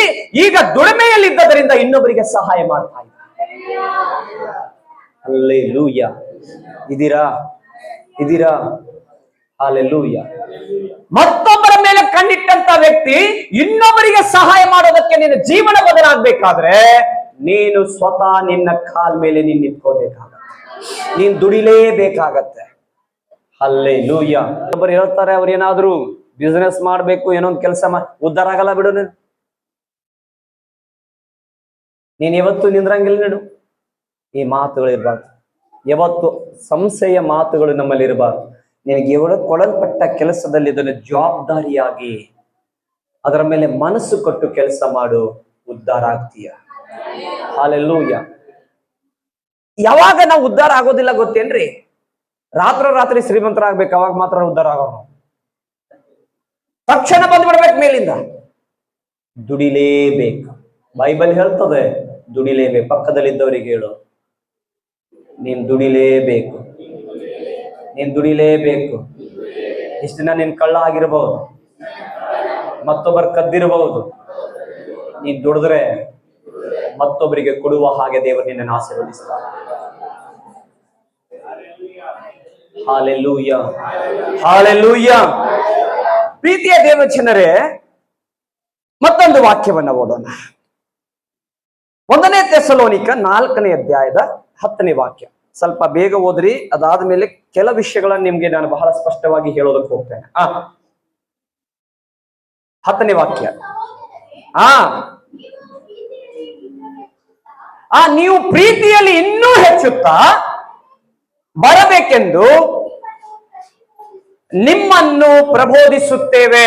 ಈಗ ದುಡಿಮೆಯಲ್ಲಿ ಇದ್ದದರಿಂದ ಇನ್ನೊಬ್ಬರಿಗೆ ಸಹಾಯ ಮಾಡ್ತಾ ಇದ್ದಾರೆ. ಹಲ್ಲೆಲೂಯ. ಇದೀರಾ? ಹಾಲೆಲೂಯ. ಮತ್ತೊಬ್ಬರ ಮೇಲೆ ಕಣ್ಣಿಟ್ಟಂತ ವ್ಯಕ್ತಿ ಇನ್ನೊಬ್ಬರಿಗೆ ಸಹಾಯ ಮಾಡೋದಕ್ಕೆ ನಿನ್ನ ಜೀವನ ಬದಲಾಗಬೇಕಾದ್ರೆ ನೀನು ಸ್ವತಃ ನಿನ್ನ ಕಾಲ್ ಮೇಲೆ ನೀನ್ ನಿಂತ್ಕೋಬೇಕಾಗತ್ತೆ. ನೀನ್ ದುಡಿಲೇಬೇಕಾಗತ್ತೆ. ಹಲ್ಲೆಲೂಯ. ಒಬ್ಬರು ಹೇಳ್ತಾರೆ, ಅವ್ರೇನಾದ್ರೂ ಬಿಸ್ನೆಸ್ ಮಾಡ್ಬೇಕು, ಏನೋ ಒಂದು ಕೆಲಸ ಉದ್ಧಾರ ಆಗಲ್ಲ ಬಿಡು. ನೀನ್ ಯಾವತ್ತು ನಿಂದ್ರಂಗಿಲ್ಲ ನೋಡು. ಈ ಮಾತುಗಳು ಇರಬಾರ್ದು. ಯಾವತ್ತು ಸಂಶಯ ಮಾತುಗಳು ನಮ್ಮಲ್ಲಿ ಇರಬಾರ್ದು. ನಿನಗೆ ಕೊಡಲ್ಪಟ್ಟ ಕೆಲಸದಲ್ಲಿ ಇದನ್ನು ಜವಾಬ್ದಾರಿಯಾಗಿ ಅದರ ಮೇಲೆ ಮನಸ್ಸು ಕೊಟ್ಟು ಕೆಲಸ ಮಾಡು, ಉದ್ಧಾರ ಆಗ್ತೀಯ. ಹಾಲೆಲೂಯ. ಯಾವಾಗ ನಾವು ಉದ್ಧಾರ ಆಗೋದಿಲ್ಲ ಗೊತ್ತೇನ್ರಿ? ರಾತ್ರಿ ಶ್ರೀಮಂತರಾಗ್ಬೇಕು, ಅವಾಗ ಮಾತ್ರ ಉದ್ಧಾರ ಆಗೋರು. ತಕ್ಷಣ ಬಂದ್ಬಿಡ್ಬೇಕು ಮೇಲಿಂದ. ದುಡಿಲೇಬೇಕು. ಬೈಬಲ್ ಹೇಳ್ತದೆ ದುಡಿಲೇಬೇಕು. ಪಕ್ಕದಲ್ಲಿದ್ದವರಿಗೆ ಹೇಳು, ನೀನ್ ದುಡಿಲೇಬೇಕು, ನೀನ್ ದುಡಿಲೇಬೇಕು. ಇಷ್ಟು ದಿನ ನೀನ್ ಕಳ್ಳ ಆಗಿರಬಹುದು, ಮತ್ತೊಬ್ಬರು ಕದ್ದಿರಬಹುದು. ನೀನ್ ದುಡಿದ್ರೆ ಮತ್ತೊಬ್ಬರಿಗೆ ಕೊಡುವ ಹಾಗೆ ದೇವರು ನಿನ್ನನ್ನು ಆಶೀರ್ವದಿಸ್ತಾನೆ. Hallelujah, hallelujah. ಪ್ರೀತಿಯ ದೇವಜನರೇ, ಮತ್ತೊಂದು ವಾಕ್ಯವನ್ನ ಓದೋಣ. 1 ಥೆಸಲೋನಿಕ 4ನೇ ಅಧ್ಯಾಯದ 10ನೇ ವಾಕ್ಯ. ಸ್ವಲ್ಪ ಬೇಗ ಓದ್ರಿ. ಅದಾದ ಮೇಲೆ ಕೆಲ ವಿಷಯಗಳನ್ನ ನಿಮ್ಗೆ ನಾನು ಬಹಳ ಸ್ಪಷ್ಟವಾಗಿ ಹೇಳೋದಕ್ಕೆ ಹೋಗ್ತೇನೆ. 10ನೇ ವಾಕ್ಯ. ನೀವು ಪ್ರೀತಿಯಲ್ಲಿ ಇನ್ನೂ ಹೆಚ್ಚುತ್ತಾ ಬರಬೇಕೆಂದು ನಿಮ್ಮನ್ನು ಪ್ರಬೋಧಿಸುತ್ತೇವೆ.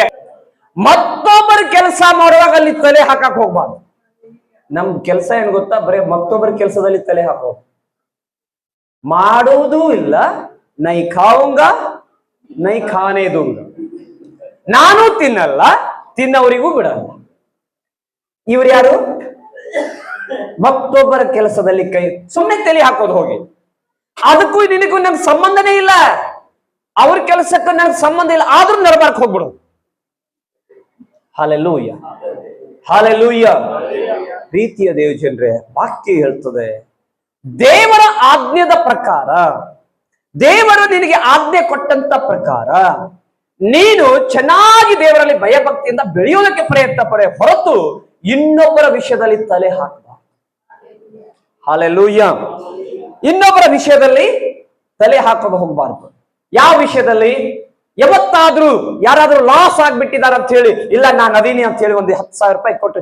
ಮತ್ತೊಬ್ಬರ ಕೆಲಸ ಮಾಡುವಾಗ ಅಲ್ಲಿ ತಲೆ ಹಾಕಕ್ ಹೋಗ್ಬಾರ್ದು. ನಮ್ ಕೆಲಸ ಏನ್ ಗೊತ್ತಾ? ಬರೀ ಮತ್ತೊಬ್ಬರ ಕೆಲಸದಲ್ಲಿ ತಲೆ ಹಾಕೋದು. ಮಾಡುವುದೂ ಇಲ್ಲ. ನೈ ಖಾವುಂಗ ನೈ ಖಾನೇ ದೂಂಗ. ನಾನು ತಿನ್ನಲ್ಲ, ತಿನ್ನವರಿಗೂ ಬಿಡಲ್ಲ. ಇವ್ರು ಯಾರು? ಮತ್ತೊಬ್ಬರ ಕೆಲಸದಲ್ಲಿ ಕೈ ಸುಮ್ಮನೆ ತಲೆ ಹಾಕೋದು. ಹೋಗಿ, ಅದಕ್ಕೂ ನಿನಗೂ ನಮ್ಗೆ ಸಂಬಂಧನೇ ಇಲ್ಲ. ಅವ್ರ ಕೆಲಸಕ್ಕೂ ನನ್ಗೆ ಸಂಬಂಧ ಇಲ್ಲ, ಆದ್ರೂ ನರಬಾರಕ್ ಹೋಗ್ಬಿಡು. Hallelujah, hallelujah. ಪ್ರೀತಿಯ ದೇವಜನರೇ, ವಾಕ್ಯ ಹೇಳ್ತದೆ, ದೇವರ ಆಜ್ಞೆದ ಪ್ರಕಾರ, ದೇವರು ನಿನಗೆ ಆಜ್ಞೆ ಕೊಟ್ಟಂತ ಪ್ರಕಾರ ನೀನು ಚೆನ್ನಾಗಿ ದೇವರಲ್ಲಿ ಭಯಭಕ್ತಿಯಿಂದ ಬೆಳೆಯೋದಕ್ಕೆ ಪ್ರಯತ್ನ ಪಡೆ, ಹೊರತು ಇನ್ನೊಬ್ಬರ ವಿಷಯದಲ್ಲಿ ತಲೆ ಹಾಕಬಾರದು. ಹಾಲೆಲೂಯ. ಇನ್ನೊಬ್ಬರ ವಿಷಯದಲ್ಲಿ ತಲೆ ಹಾಕೋದು ಹೋಗಬಾರ್ದು. ಯಾವ ವಿಷಯದಲ್ಲಿ? ಯಾವತ್ತಾದ್ರೂ ಯಾರಾದ್ರೂ ಲಾಸ್ ಆಗ್ಬಿಟ್ಟಿದ್ದಾರೆ ಅಂತ ಹೇಳಿ, ಇಲ್ಲ ನಾನು ಅದೀನಿ ಅಂತ ಹೇಳಿ ಒಂದು 10,000 ರೂಪಾಯಿ ಕೊಟ್ಟು,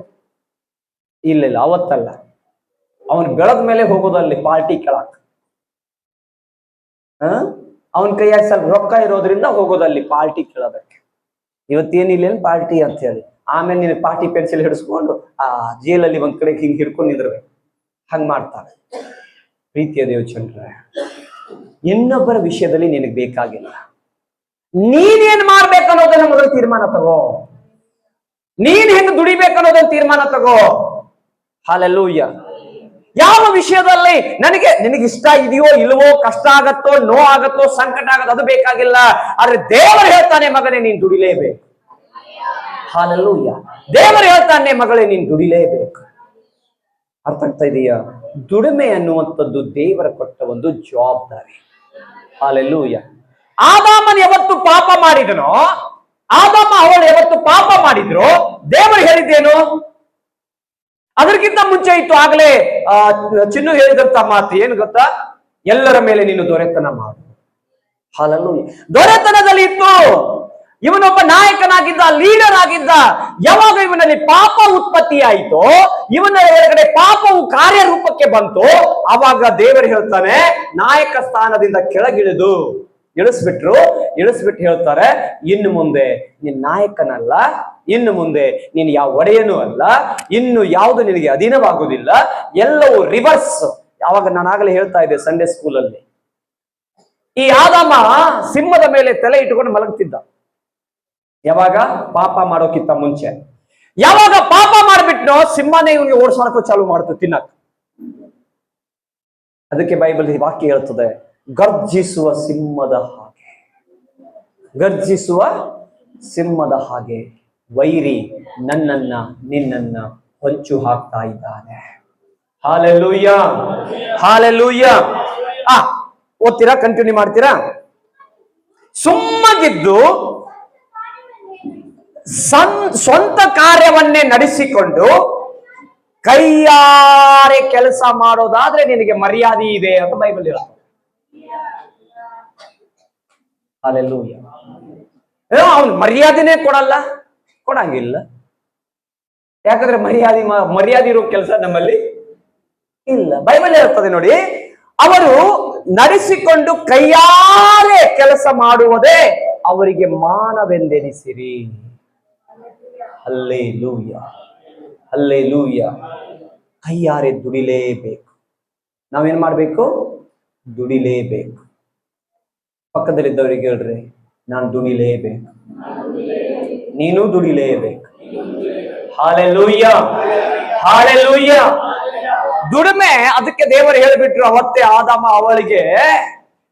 ಇಲ್ಲ ಅವತ್ತಲ್ಲ, ಅವನ್ ಬೆಳದ ಮೇಲೆ ಹೋಗೋದಲ್ಲಿ ಪಾರ್ಟಿ ಕೇಳಕ್. ಅವನ ಕೈಯಾಗ ಸ್ವಲ್ಪ ರೊಕ್ಕ ಇರೋದ್ರಿಂದ ಹೋಗೋದಲ್ಲಿ ಪಾರ್ಟಿ ಕೇಳೋದಕ್ಕೆ. ಇವತ್ತೇನಿಲ್ಲ ಪಾರ್ಟಿ ಅಂತ ಹೇಳಿ, ಆಮೇಲೆ ನೀನು ಪಾರ್ಟಿ ಪೆನ್ಸಿಲ್ ಹಿಡಿಸ್ಕೊಂಡು ಆ ಜೇಲಲ್ಲಿ ಒಂದ್ ಕಡೆ ಹಿಂಗ್ ಹಿಡ್ಕೊಂಡು ನಿಂದಿರ್ಬೇಕು. ಹಂಗ್ ಮಾಡ್ತಾರೆ. ಪ್ರೀತಿಯ ದೇವಚಂದ್ರ, ಇನ್ನೊಬ್ಬರ ವಿಷಯದಲ್ಲಿ ನಿನಗೆ ಬೇಕಾಗಿಲ್ಲ. ನೀನೇನ್ ಮಾಡ್ಬೇಕನ್ನೋದನ್ನ ಮೊದಲು ತೀರ್ಮಾನ ತಗೋ. ನೀನ್ ಹೆಂಗ್ ದುಡಿಬೇಕನ್ನೋದನ್ನ ತೀರ್ಮಾನ ತಗೋ. ಹಾಲೆಲೂಯ. ಯಾವ ವಿಷಯದಲ್ಲಿ ನಿನಗೆ ಇಷ್ಟ ಇದೆಯೋ ಇಲ್ವೋ, ಕಷ್ಟ ಆಗತ್ತೋ, ನೋ ಆಗತ್ತೋ, ಸಂಕಟ ಆಗತ್ತೋ, ಅದು ಬೇಕಾಗಿಲ್ಲ. ಆದ್ರೆ ದೇವರು ಹೇಳ್ತಾನೆ, ಮಗನೇ ನೀನ್ ದುಡಿಲೇಬೇಕು. ಹಾಲೆಲೂಯ. ದೇವರು ಹೇಳ್ತಾನೆ, ಮಗಳೇ ನೀನ್ ದುಡಿಲೇಬೇಕು. ಅರ್ಥ ಆಗ್ತಾ ಇದೆಯಾ? ದುಡಿಮೆ ಅನ್ನುವಂಥದ್ದು ದೇವರ ಕೊಟ್ಟ ಒಂದು ಜವಾಬ್ದಾರಿ. ಹಾಲೆಲೂಯ. ಆದಾಮನು ಯಾವತ್ತು ಪಾಪ ಮಾಡಿದನೋ, ಅವಳು ಯಾವತ್ತು ಪಾಪ ಮಾಡಿದ್ರು, ದೇವರು ಹೇಳಿದ್ದೇನು? ಅದಕ್ಕಿಂತ ಮುಂಚೆ ಇತ್ತು. ಆಗ್ಲೇ ಚಿನ್ನು ಹೇಳಿದಂತ ಮಾತು ಏನು ಗೊತ್ತಾ? ಎಲ್ಲರ ಮೇಲೆ ನೀನು ದೊರೆತನ ಮಾಡು. ಹಾಲೆಲೂಯ. ದೊರೆತನದಲ್ಲಿ ಇತ್ತು. ಇವನೊಬ್ಬ ನಾಯಕನಾಗಿದ್ದ, ಲೀಡರ್ ಆಗಿದ್ದ. ಯಾವಾಗ ಇವನಲ್ಲಿ ಪಾಪ ಉತ್ಪತ್ತಿ ಆಯಿತೋ, ಇವನ ಒಳಗಡೆ ಪಾಪವು ಕಾರ್ಯರೂಪಕ್ಕೆ ಬಂತು, ಆವಾಗ ದೇವರು ಹೇಳ್ತಾನೆ, ನಾಯಕ ಸ್ಥಾನದಿಂದ ಕೆಳಗಿಳಿದು ಇಳಿಸ್ಬಿಟ್ಟು ಹೇಳ್ತಾರೆ, ಇನ್ನು ಮುಂದೆ ನಿನ್ ನಾಯಕನಲ್ಲ, ಇನ್ನು ಮುಂದೆ ನೀನು ಯಾವ ಒಡೆಯನೂ ಅಲ್ಲ, ಇನ್ನು ಯಾವುದು ನಿನಗೆ ಅಧೀನವಾಗುವುದಿಲ್ಲ, ಎಲ್ಲವೂ ರಿವರ್ಸ್. ಯಾವಾಗ ನಾನಾಗಲೇ ಹೇಳ್ತಾ ಇದ್ದೆ ಸಂಡೇ ಸ್ಕೂಲಲ್ಲಿ, ಈ ಆದಾಮ ಸಿಂಹದ ಮೇಲೆ ತಲೆ ಇಟ್ಟುಕೊಂಡು ಮಲಗ್ತಿದ್ದ. ಯಾವಾಗ? ಪಾಪ ಮಾಡೋಕ್ಕಿಂತ ಮುಂಚೆ. ಯಾವಾಗ ಪಾಪ ಮಾಡ್ಬಿಟ್ನೋ, ಸಿಂಹನೇ ಇವನಿಗೆ ಓಡಿಸೋಣಕ್ಕೂ ಚಾಲು ಮಾಡ್ತು, ತಿನ್ನಕ್. ಅದಕ್ಕೆ ಬೈಬಲ್ ವಾಕ್ಯ ಹೇಳ್ತದೆ, ಗರ್ಜಿಸುವ ಸಿಂಹದ ಹಾಗೆ ವೈರಿ ನಿನ್ನನ್ನ ಹೊಂಚು ಹಾಕ್ತಾ ಇದ್ದಾನೆ. Hallelujah, hallelujah. ಓದ್ತೀರಾ? ಕಂಟಿನ್ಯೂ ಮಾಡ್ತೀರಾ? ಸುಮ್ಮಗಿದ್ದು ಸ್ವಂತ ಕಾರ್ಯವನ್ನೇ ನಡೆಸಿಕೊಂಡು ಕೈಯಾರೆ ಕೆಲಸ ಮಾಡೋದಾದ್ರೆ ನಿನಗೆ ಮರ್ಯಾದೆ ಇದೆ ಅಂತ ಬೈಬಲ್ ಹೇಳುತ್ತೆ. ಹಲ್ಲೆಲೂಯಾ. ಅವನು ಮರ್ಯಾದೆನೇ ಕೊಡಂಗಿಲ್ಲ. ಯಾಕಂದ್ರೆ ಮರ್ಯಾದೆ ಇರೋ ಕೆಲಸ ನಮ್ಮಲ್ಲಿ ಇಲ್ಲ. ಬೈಬಲ್ ಹೇಳ್ತದೆ ನೋಡಿ, ಅವರು ನಡೆಸಿಕೊಂಡು ಕೈಯಾರೆ ಕೆಲಸ ಮಾಡುವುದೇ ಅವರಿಗೆ ಮಾನವೆಂದೆನಿಸಿರಿ. Hallelujah, hallelujah. ಕೈಯಾರೆ ದುಡಿಲೇಬೇಕು. ನಾವೇನ್ ಮಾಡ್ಬೇಕು? ದುಡಿಲೇಬೇಕು. ಪಕ್ಕದಲ್ಲಿದ್ದವರಿಗೆ ಹೇಳ್ರಿ, ನಾನು ದುಡಿಲೇಬೇಕು, ನೀನು ದುಡಿಲೇಬೇಕು. Hallelujah, hallelujah. ದುಡಿಮೆ, ಅದಕ್ಕೆ ದೇವರು ಹೇಳಿಬಿಟ್ರು ಅವತ್ತೇ ಆದಾಮ ಅವಳಿಗೆ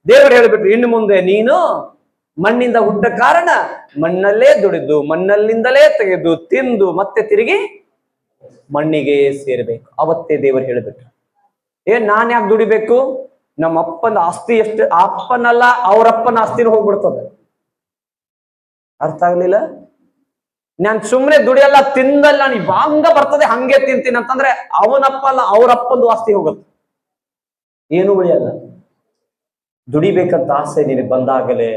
ದೇವರು ಹೇಳಿಬಿಟ್ರು, ಇನ್ನು ಮುಂದೆ ನೀನು ಮಣ್ಣಿಂದ ಹುಟ್ಟ ಕಾರಣ ಮಣ್ಣಲ್ಲೇ ದುಡಿದು ಮಣ್ಣಲ್ಲಿಂದಲೇ ತೆಗೆದು ತಿಂದು ಮತ್ತೆ ತಿರುಗಿ ಮಣ್ಣಿಗೆ ಸೇರಬೇಕು. ಅವತ್ತೇ ದೇವರು ಹೇಳಿಬಿಟ್ರು. ನಾನ್ ಯಾಕೆ ದುಡಿಬೇಕು? ನಮ್ಮ ಅಪ್ಪನ ಆಸ್ತಿ ಎಷ್ಟು, ಅಪ್ಪನಲ್ಲ ಅವರಪ್ಪನ ಆಸ್ತಿನೂ ಹೋಗ್ಬಿಡ್ತದೆ. ಅರ್ಥ ಆಗ್ಲಿಲ್ಲ? ನಾನ್ ಸುಮ್ಮನೆ ದುಡಿಯಲ್ಲ, ತಿಂದಲ್ಲ, ನಾನು ಹಂಗ ಬರ್ತದೆ ಹಂಗೆ ತಿಂತೀನಿ ಅಂತಂದ್ರೆ ಅವನಪ್ಪ ಅಲ್ಲ ಅವರಪ್ಪಂದು ಆಸ್ತಿ ಹೋಗುತ್ತೆ, ಏನು ಉಳಿಯಲ್ಲ. ದುಡಿಬೇಕಂತ ಆಸೆ ನಿನಗೆ ಬಂದಾಗಲೇ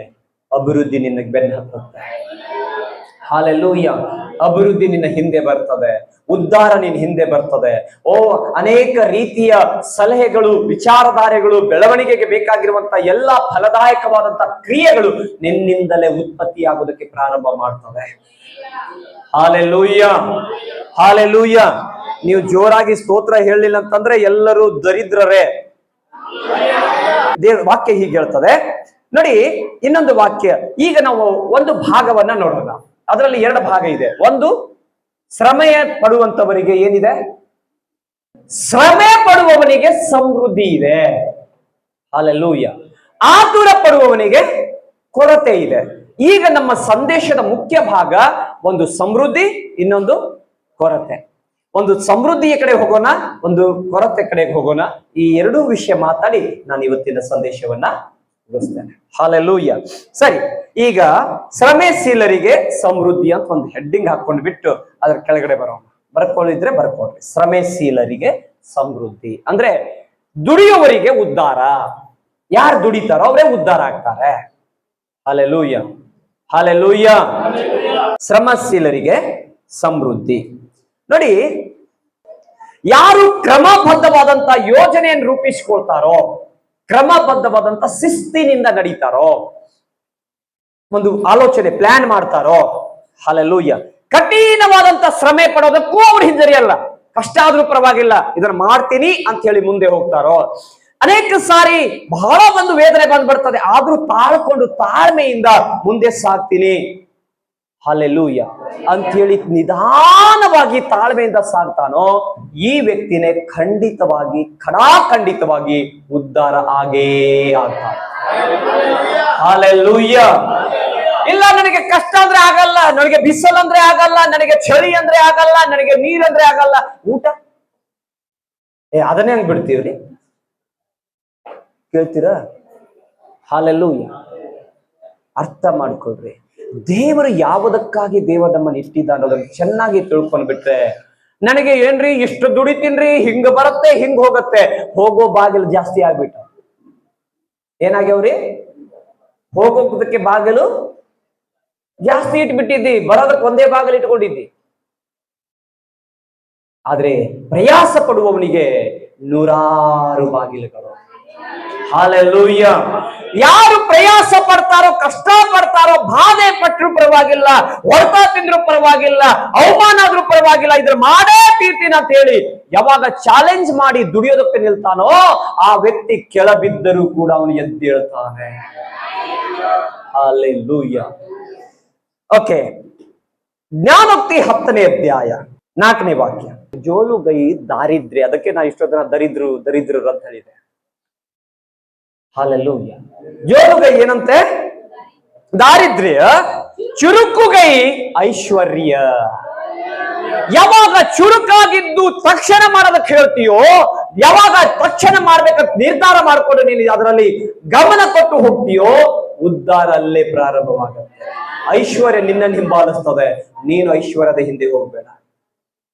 ಅಭಿವೃದ್ಧಿ ನಿನಗೆ ಬೆನ್ನ ಹತ್ತುತ್ತೆ. ಹಲ್ಲೆಲೂಯಾ. ಅಭಿವೃದ್ಧಿ ನಿನ್ನ ಹಿಂದೆ ಬರ್ತದೆ, ಉದ್ಧಾರ ನಿನ್ನ ಹಿಂದೆ ಬರ್ತದೆ. ಅನೇಕ ರೀತಿಯ ಸಲಹೆಗಳು, ವಿಚಾರಧಾರೆಗಳು, ಬೆಳವಣಿಗೆಗೆ ಬೇಕಾಗಿರುವಂತ ಎಲ್ಲಾ ಫಲದಾಯಕವಾದಂತ ಕ್ರಿಯೆಗಳು ನಿನ್ನಿಂದಲೇ ಉತ್ಪತ್ತಿಯಾಗೋದಕ್ಕೆ ಪ್ರಾರಂಭ ಮಾಡ್ತವೆ. Hallelujah, hallelujah. ನೀವು ಜೋರಾಗಿ ಸ್ತೋತ್ರ ಹೇಳಲಿಲ್ಲ ಅಂತಂದ್ರೆ ಎಲ್ಲರೂ ದರಿದ್ರರೇ. ವಾಕ್ಯ ಹೀಗೆ ಹೇಳ್ತದೆ ನೋಡಿ. ಇನ್ನೊಂದು ವಾಕ್ಯ, ಈಗ ನಾವು ಒಂದು ಭಾಗವನ್ನ ನೋಡೋಣ. ಅದರಲ್ಲಿ 2 ಭಾಗ ಇದೆ. ಒಂದು, ಶ್ರಮೆ ಪಡುವಂತವರಿಗೆ ಏನಿದೆ? ಶ್ರಮೆ ಪಡುವವನಿಗೆ ಸಮೃದ್ಧಿ ಇದೆ. ಹಲ್ಲೆಲೂಯಾ. ಆತುರ ಪಡುವವನಿಗೆ ಕೊರತೆ ಇದೆ. ಈಗ ನಮ್ಮ ಸಂದೇಶದ ಮುಖ್ಯ ಭಾಗ ಒಂದು ಸಮೃದ್ಧಿ, ಇನ್ನೊಂದು ಕೊರತೆ. ಒಂದು ಸಮೃದ್ಧಿಯ ಕಡೆ ಹೋಗೋಣ, ಒಂದು ಕೊರತೆ ಕಡೆಗೆ ಹೋಗೋಣ. ಈ 2 ವಿಷಯ ಮಾತಾಡಿ ನಾನು ಇವತ್ತಿನ ಸಂದೇಶವನ್ನ ಮುಗಿಸ್ತೇನೆ. ಹಲ್ಲೆಲೂಯಾ. ಸರಿ, ಈಗ ಶ್ರಮೆಶೀಲರಿಗೆ ಸಮೃದ್ಧಿ ಅಂತ ಒಂದು ಹೆಡ್ಡಿಂಗ್ ಹಾಕೊಂಡು ಬಿಟ್ಟು ಅದ್ರ ಕೆಳಗಡೆ ಬರೋಣ. ಬರ್ಕೊಳ್ಳಿದ್ರೆ ಬರ್ಕೊಳ್ರಿ. ಶ್ರಮೆಶೀಲರಿಗೆ ಸಮೃದ್ಧಿ ಅಂದ್ರೆ ದುಡಿಯುವವರಿಗೆ ಉದ್ಧಾರ. ಯಾರು ದುಡಿತಾರೋ ಅವರೇ ಉದ್ಧಾರ ಆಗ್ತಾರೆ. Hallelujah, hallelujah. ಶ್ರಮಶೀಲರಿಗೆ ಸಮೃದ್ಧಿ ನೋಡಿ. ಯಾರು ಕ್ರಮಬದ್ಧವಾದಂತ ಯೋಜನೆಯನ್ನು ರೂಪಿಸಿಕೊಳ್ತಾರೋ, ಕ್ರಮಬದ್ಧವಾದಂತ ಶಿಸ್ತಿನಿಂದ ನಡೀತಾರೋ, ಒಂದು ಆಲೋಚನೆ ಪ್ಲಾನ್ ಮಾಡ್ತಾರೋ, ಹಲ್ಲೆಲೂಯಾ, ಕಠಿಣವಾದಂತ ಶ್ರಮೆ ಪಡೋದಕ್ಕೂ ಅವ್ರು ಹಿಂಜರಿಯಲ್ಲ. ಕಷ್ಟ ಆದ್ರೂ ಪರವಾಗಿಲ್ಲ, ಇದನ್ನ ಮಾಡ್ತೀನಿ ಅಂತ ಹೇಳಿ ಮುಂದೆ ಹೋಗ್ತಾರೋ. ಅನೇಕ ಸಾರಿ ಬಹಳ ಒಂದು ವೇದನೆ ಬಂದ್ಬಿಡ್ತದೆ, ಆದ್ರೂ ತಾಳ್ಕೊಂಡು ತಾಳ್ಮೆಯಿಂದ ಮುಂದೆ ಸಾಗ್ತೀನಿ, ಹಲ್ಲೆಲೂಯಾ ಅಂತ ಹೇಳಿ ನಿಧಾನವಾಗಿ ತಾಳ್ಮೆಯಿಂದ ಸಾಗ್ತಾನೋ, ಈ ವ್ಯಕ್ತಿನೇ ಖಂಡಿತವಾಗಿ ಖಂಡಿತವಾಗಿ ಉದ್ಧಾರ ಆಗೇ ಆಗ್ತಾನೆ. ಹಲ್ಲೆಲೂಯಾ. ಇಲ್ಲ, ನನಗೆ ಕಷ್ಟ ಅಂದ್ರೆ ಆಗಲ್ಲ, ನನಗೆ ಬಿಸಿಲು ಅಂದ್ರೆ ಆಗಲ್ಲ, ನನಗೆ ಚಳಿ ಅಂದ್ರೆ ಆಗಲ್ಲ, ನನಗೆ ನೀರಂದ್ರೆ ಆಗಲ್ಲ, ಊಟ ಅದನ್ನೇ ಹಂಗ್ ಬಿಡ್ತೀವ್ರಿ, ಕೇಳ್ತೀರಾ? ಹಲ್ಲೆಲೂಯಾ. ಅರ್ಥ ಮಾಡ್ಕೊಳ್ರಿ, ದೇವರು ಯಾವುದಕ್ಕಾಗಿ ದೇವರು ನಮ್ಮನ್ನು ಇಟ್ಟಿದ್ದ ಅನ್ನೋದನ್ನ ಚೆನ್ನಾಗಿ ತಿಳ್ಕೊಂಡ್ ಬಿಟ್ರೆ, ನನಗೆ ಏನ್ರಿ ಇಷ್ಟು ದುಡಿತೀನ್ರಿ, ಹಿಂಗ ಬರುತ್ತೆ ಹಿಂಗ್ ಹೋಗತ್ತೆ, ಹೋಗೋ ಬಾಗಿಲು ಜಾಸ್ತಿ ಆಗ್ಬಿಟ್ಟ. ಏನಾಗ್ಯಾವ್ರಿ? ಹೋಗೋದಕ್ಕೆ ಬಾಗಿಲು ಜಾಸ್ತಿ ಇಟ್ಬಿಟ್ಟಿದ್ದಿ, ಬರೋದಕ್ಕೆ ಒಂದೇ ಬಾಗಿಲು ಇಟ್ಕೊಂಡಿದ್ದಿ. ಆದ್ರೆ ಪ್ರಯಾಸ ಪಡುವವನಿಗೆ 100 ಬಾಗಿಲುಗಳು. ಹಲ್ಲೆಲೂಯಾ. ಯಾರು ಪ್ರಯಾಸ ಪಡ್ತಾರೋ, ಕಷ್ಟ ಪಡ್ತಾರೋ, ಬಾಧೆ ಪಟ್ಟರು ಪರವಾಗಿಲ್ಲ, ಹೊರತ ತಿಂದ್ರು ಪರವಾಗಿಲ್ಲ, ಅವಮಾನ ಆದ್ರೂ ಪರವಾಗಿಲ್ಲ, ಇದ್ರ ಮಾಡೇ ತೀರ್ತೀನಿ ಅಂತ ಹೇಳಿ ಯಾವಾಗ ಚಾಲೆಂಜ್ ಮಾಡಿ ದುಡಿಯೋದಕ್ಕೆ ನಿಲ್ತಾನೋ, ಆ ವ್ಯಕ್ತಿ ಕೆಳಬಿದ್ದರೂ ಕೂಡ ಅವನು ಎದ್ದೇಳ್ತಾನೆ. ಹಲ್ಲೆಲೂಯಾ. ಓಕೆ, ಜ್ಞಾನೋಕ್ತಿ 10ನೇ ಅಧ್ಯಾಯ 4ನೇ ವಾಕ್ಯ. ಜೋಲುಗೈ ದಾರಿದ್ರ್ಯ, ಅದಕ್ಕೆ ನಾ ಇಷ್ಟೊತ್ತನ ದರಿದ್ರರು ಅಂತ ಹೇಳಿದೆ. ಹಲ್ಲೆಲೂಯಾ. ಜೋಲುಗೈ ಏನಂತೆ? ದಾರಿದ್ರ್ಯ. ಚುರುಕುಗೈ ಐಶ್ವರ್ಯ. ಯಾವಾಗ ಚುರುಕಾಗಿದ್ದು ತಕ್ಷಣ ಮಾಡೋದಕ್ಕೆ ಹೇಳ್ತೀಯೋ, ಯಾವಾಗ ತಕ್ಷಣ ಮಾಡ್ಬೇಕಂತ ನಿರ್ಧಾರ ಮಾಡ್ಕೊಂಡು ನೀನು ಅದರಲ್ಲಿ ಗಮನ ಕೊಟ್ಟು ಹೋಗ್ತೀಯೋ, ಉದ್ಧಾರ ಅಲ್ಲೇ ಪ್ರಾರಂಭವಾಗುತ್ತೆ. ಐಶ್ವರ್ಯ ನಿನ್ನನ್ನು ಹಿಂಬಾಲಿಸ್ತದೆ, ನೀನು ಐಶ್ವರ್ಯದ ಹಿಂದೆ ಹೋಗ್ಬೇಡ.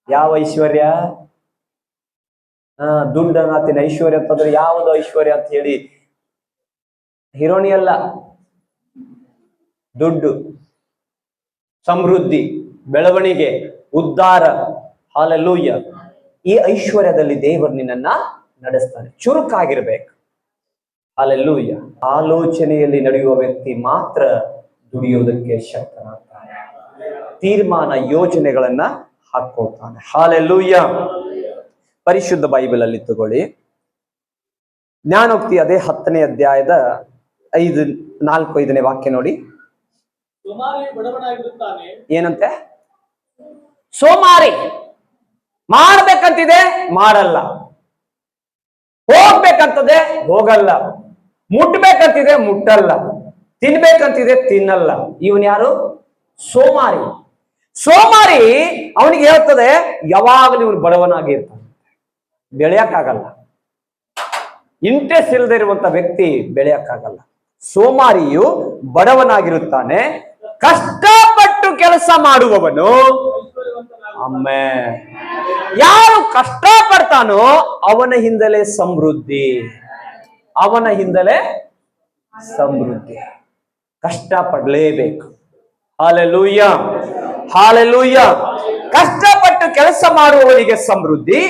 ಯಾವ ಐಶ್ವರ್ಯ? ದುಡ್ಡನಾತಿನ ಐಶ್ವರ್ಯ ಅಂತಂದ್ರೆ ಯಾವುದು ಐಶ್ವರ್ಯ ಅಂತ ಹೇಳಿ, ಹಿರೋಣಿ ಅಲ್ಲ, ದುಡ್ಡು, ಸಮೃದ್ಧಿ, ಬೆಳವಣಿಗೆ, ಉದ್ಧಾರ. ಹಲ್ಲೆಲೂಯಾ. ಈ ಐಶ್ವರ್ಯದಲ್ಲಿ ದೇವರು ನಿನ್ನನ್ನ ನಡೆಸ್ತಾನೆ. ಚುರುಕಾಗಿರ್ಬೇಕು. ಹಲ್ಲೆಲೂಯಾ. ಆಲೋಚನೆಯಲ್ಲಿ ನಡೆಯುವ ವ್ಯಕ್ತಿ ಮಾತ್ರ ದುಡಿಯೋದಕ್ಕೆ ಶಕ್ತನಾಗ್ತಾನೆ, ತೀರ್ಮಾನ ಯೋಜನೆಗಳನ್ನ ಹಾಕೊಳ್ತಾನೆ. ಹಲ್ಲೆಲೂಯಾ. ಪರಿಶುದ್ಧ ಬೈಬಲ್ ಅಲ್ಲಿ ತಗೊಳ್ಳಿ, ಜ್ಞಾನೋಕ್ತಿ ಅದೇ 10ನೇ ಅಧ್ಯಾಯದ 4-5ನೇ ವಾಕ್ಯ ನೋಡಿ. ಏನಂತೆ? ಸೋಮಾರಿ ಮಾಡ್ಬೇಕಂತಿದೆ, ಮಾಡಲ್ಲ. ಹೋಗ್ಬೇಕಂತದೆ, ಹೋಗಲ್ಲ. ಮುಟ್ಬೇಕಂತಿದೆ, ಮುಟ್ಟಲ್ಲ. ತಿನ್ಬೇಕಂತಿದೆ, ತಿನ್ನಲ್ಲ. ಇವನ್ ಯಾರು? ಸೋಮಾರಿ. ಸೋಮಾರಿ ಅವನಿಗೆ ಹೇಳ್ತದೆ ಯಾವಾಗಲೂ ಇವನು ಬಡವನಾಗಿ ಇರ್ತಾನೆ, ಬೆಳೆಯಕ್ಕಾಗಲ್ಲ. ಇಂಟ್ರೆಸ್ಟ್ ಇಲ್ಲದೆ ಇರುವಂತ ವ್ಯಕ್ತಿ ಬೆಳೆಯಕ್ಕಾಗಲ್ಲ. ಸೋಮಾರಿಯು ಬಡವನಾಗಿರುತ್ತಾನೆ, ಕಷ್ಟಪಟ್ಟು ಕೆಲಸ ಮಾಡುವವನು ಅಮ್ಮೆ. ಯಾರು ಕಷ್ಟ ಪಡ್ತಾನೋ ಅವನ ಹಿಂದಲೇ ಸಮೃದ್ಧಿ, ಅವನ ಹಿಂದಲೇ ಸಮೃದ್ಧಿ. ಕಷ್ಟ ಪಡಲೇಬೇಕು. Hallelujah, hallelujah. ಕಷ್ಟಪಟ್ಟು ಕೆಲಸ ಮಾಡುವವನಿಗೆ ಸಮೃದ್ಧಿ,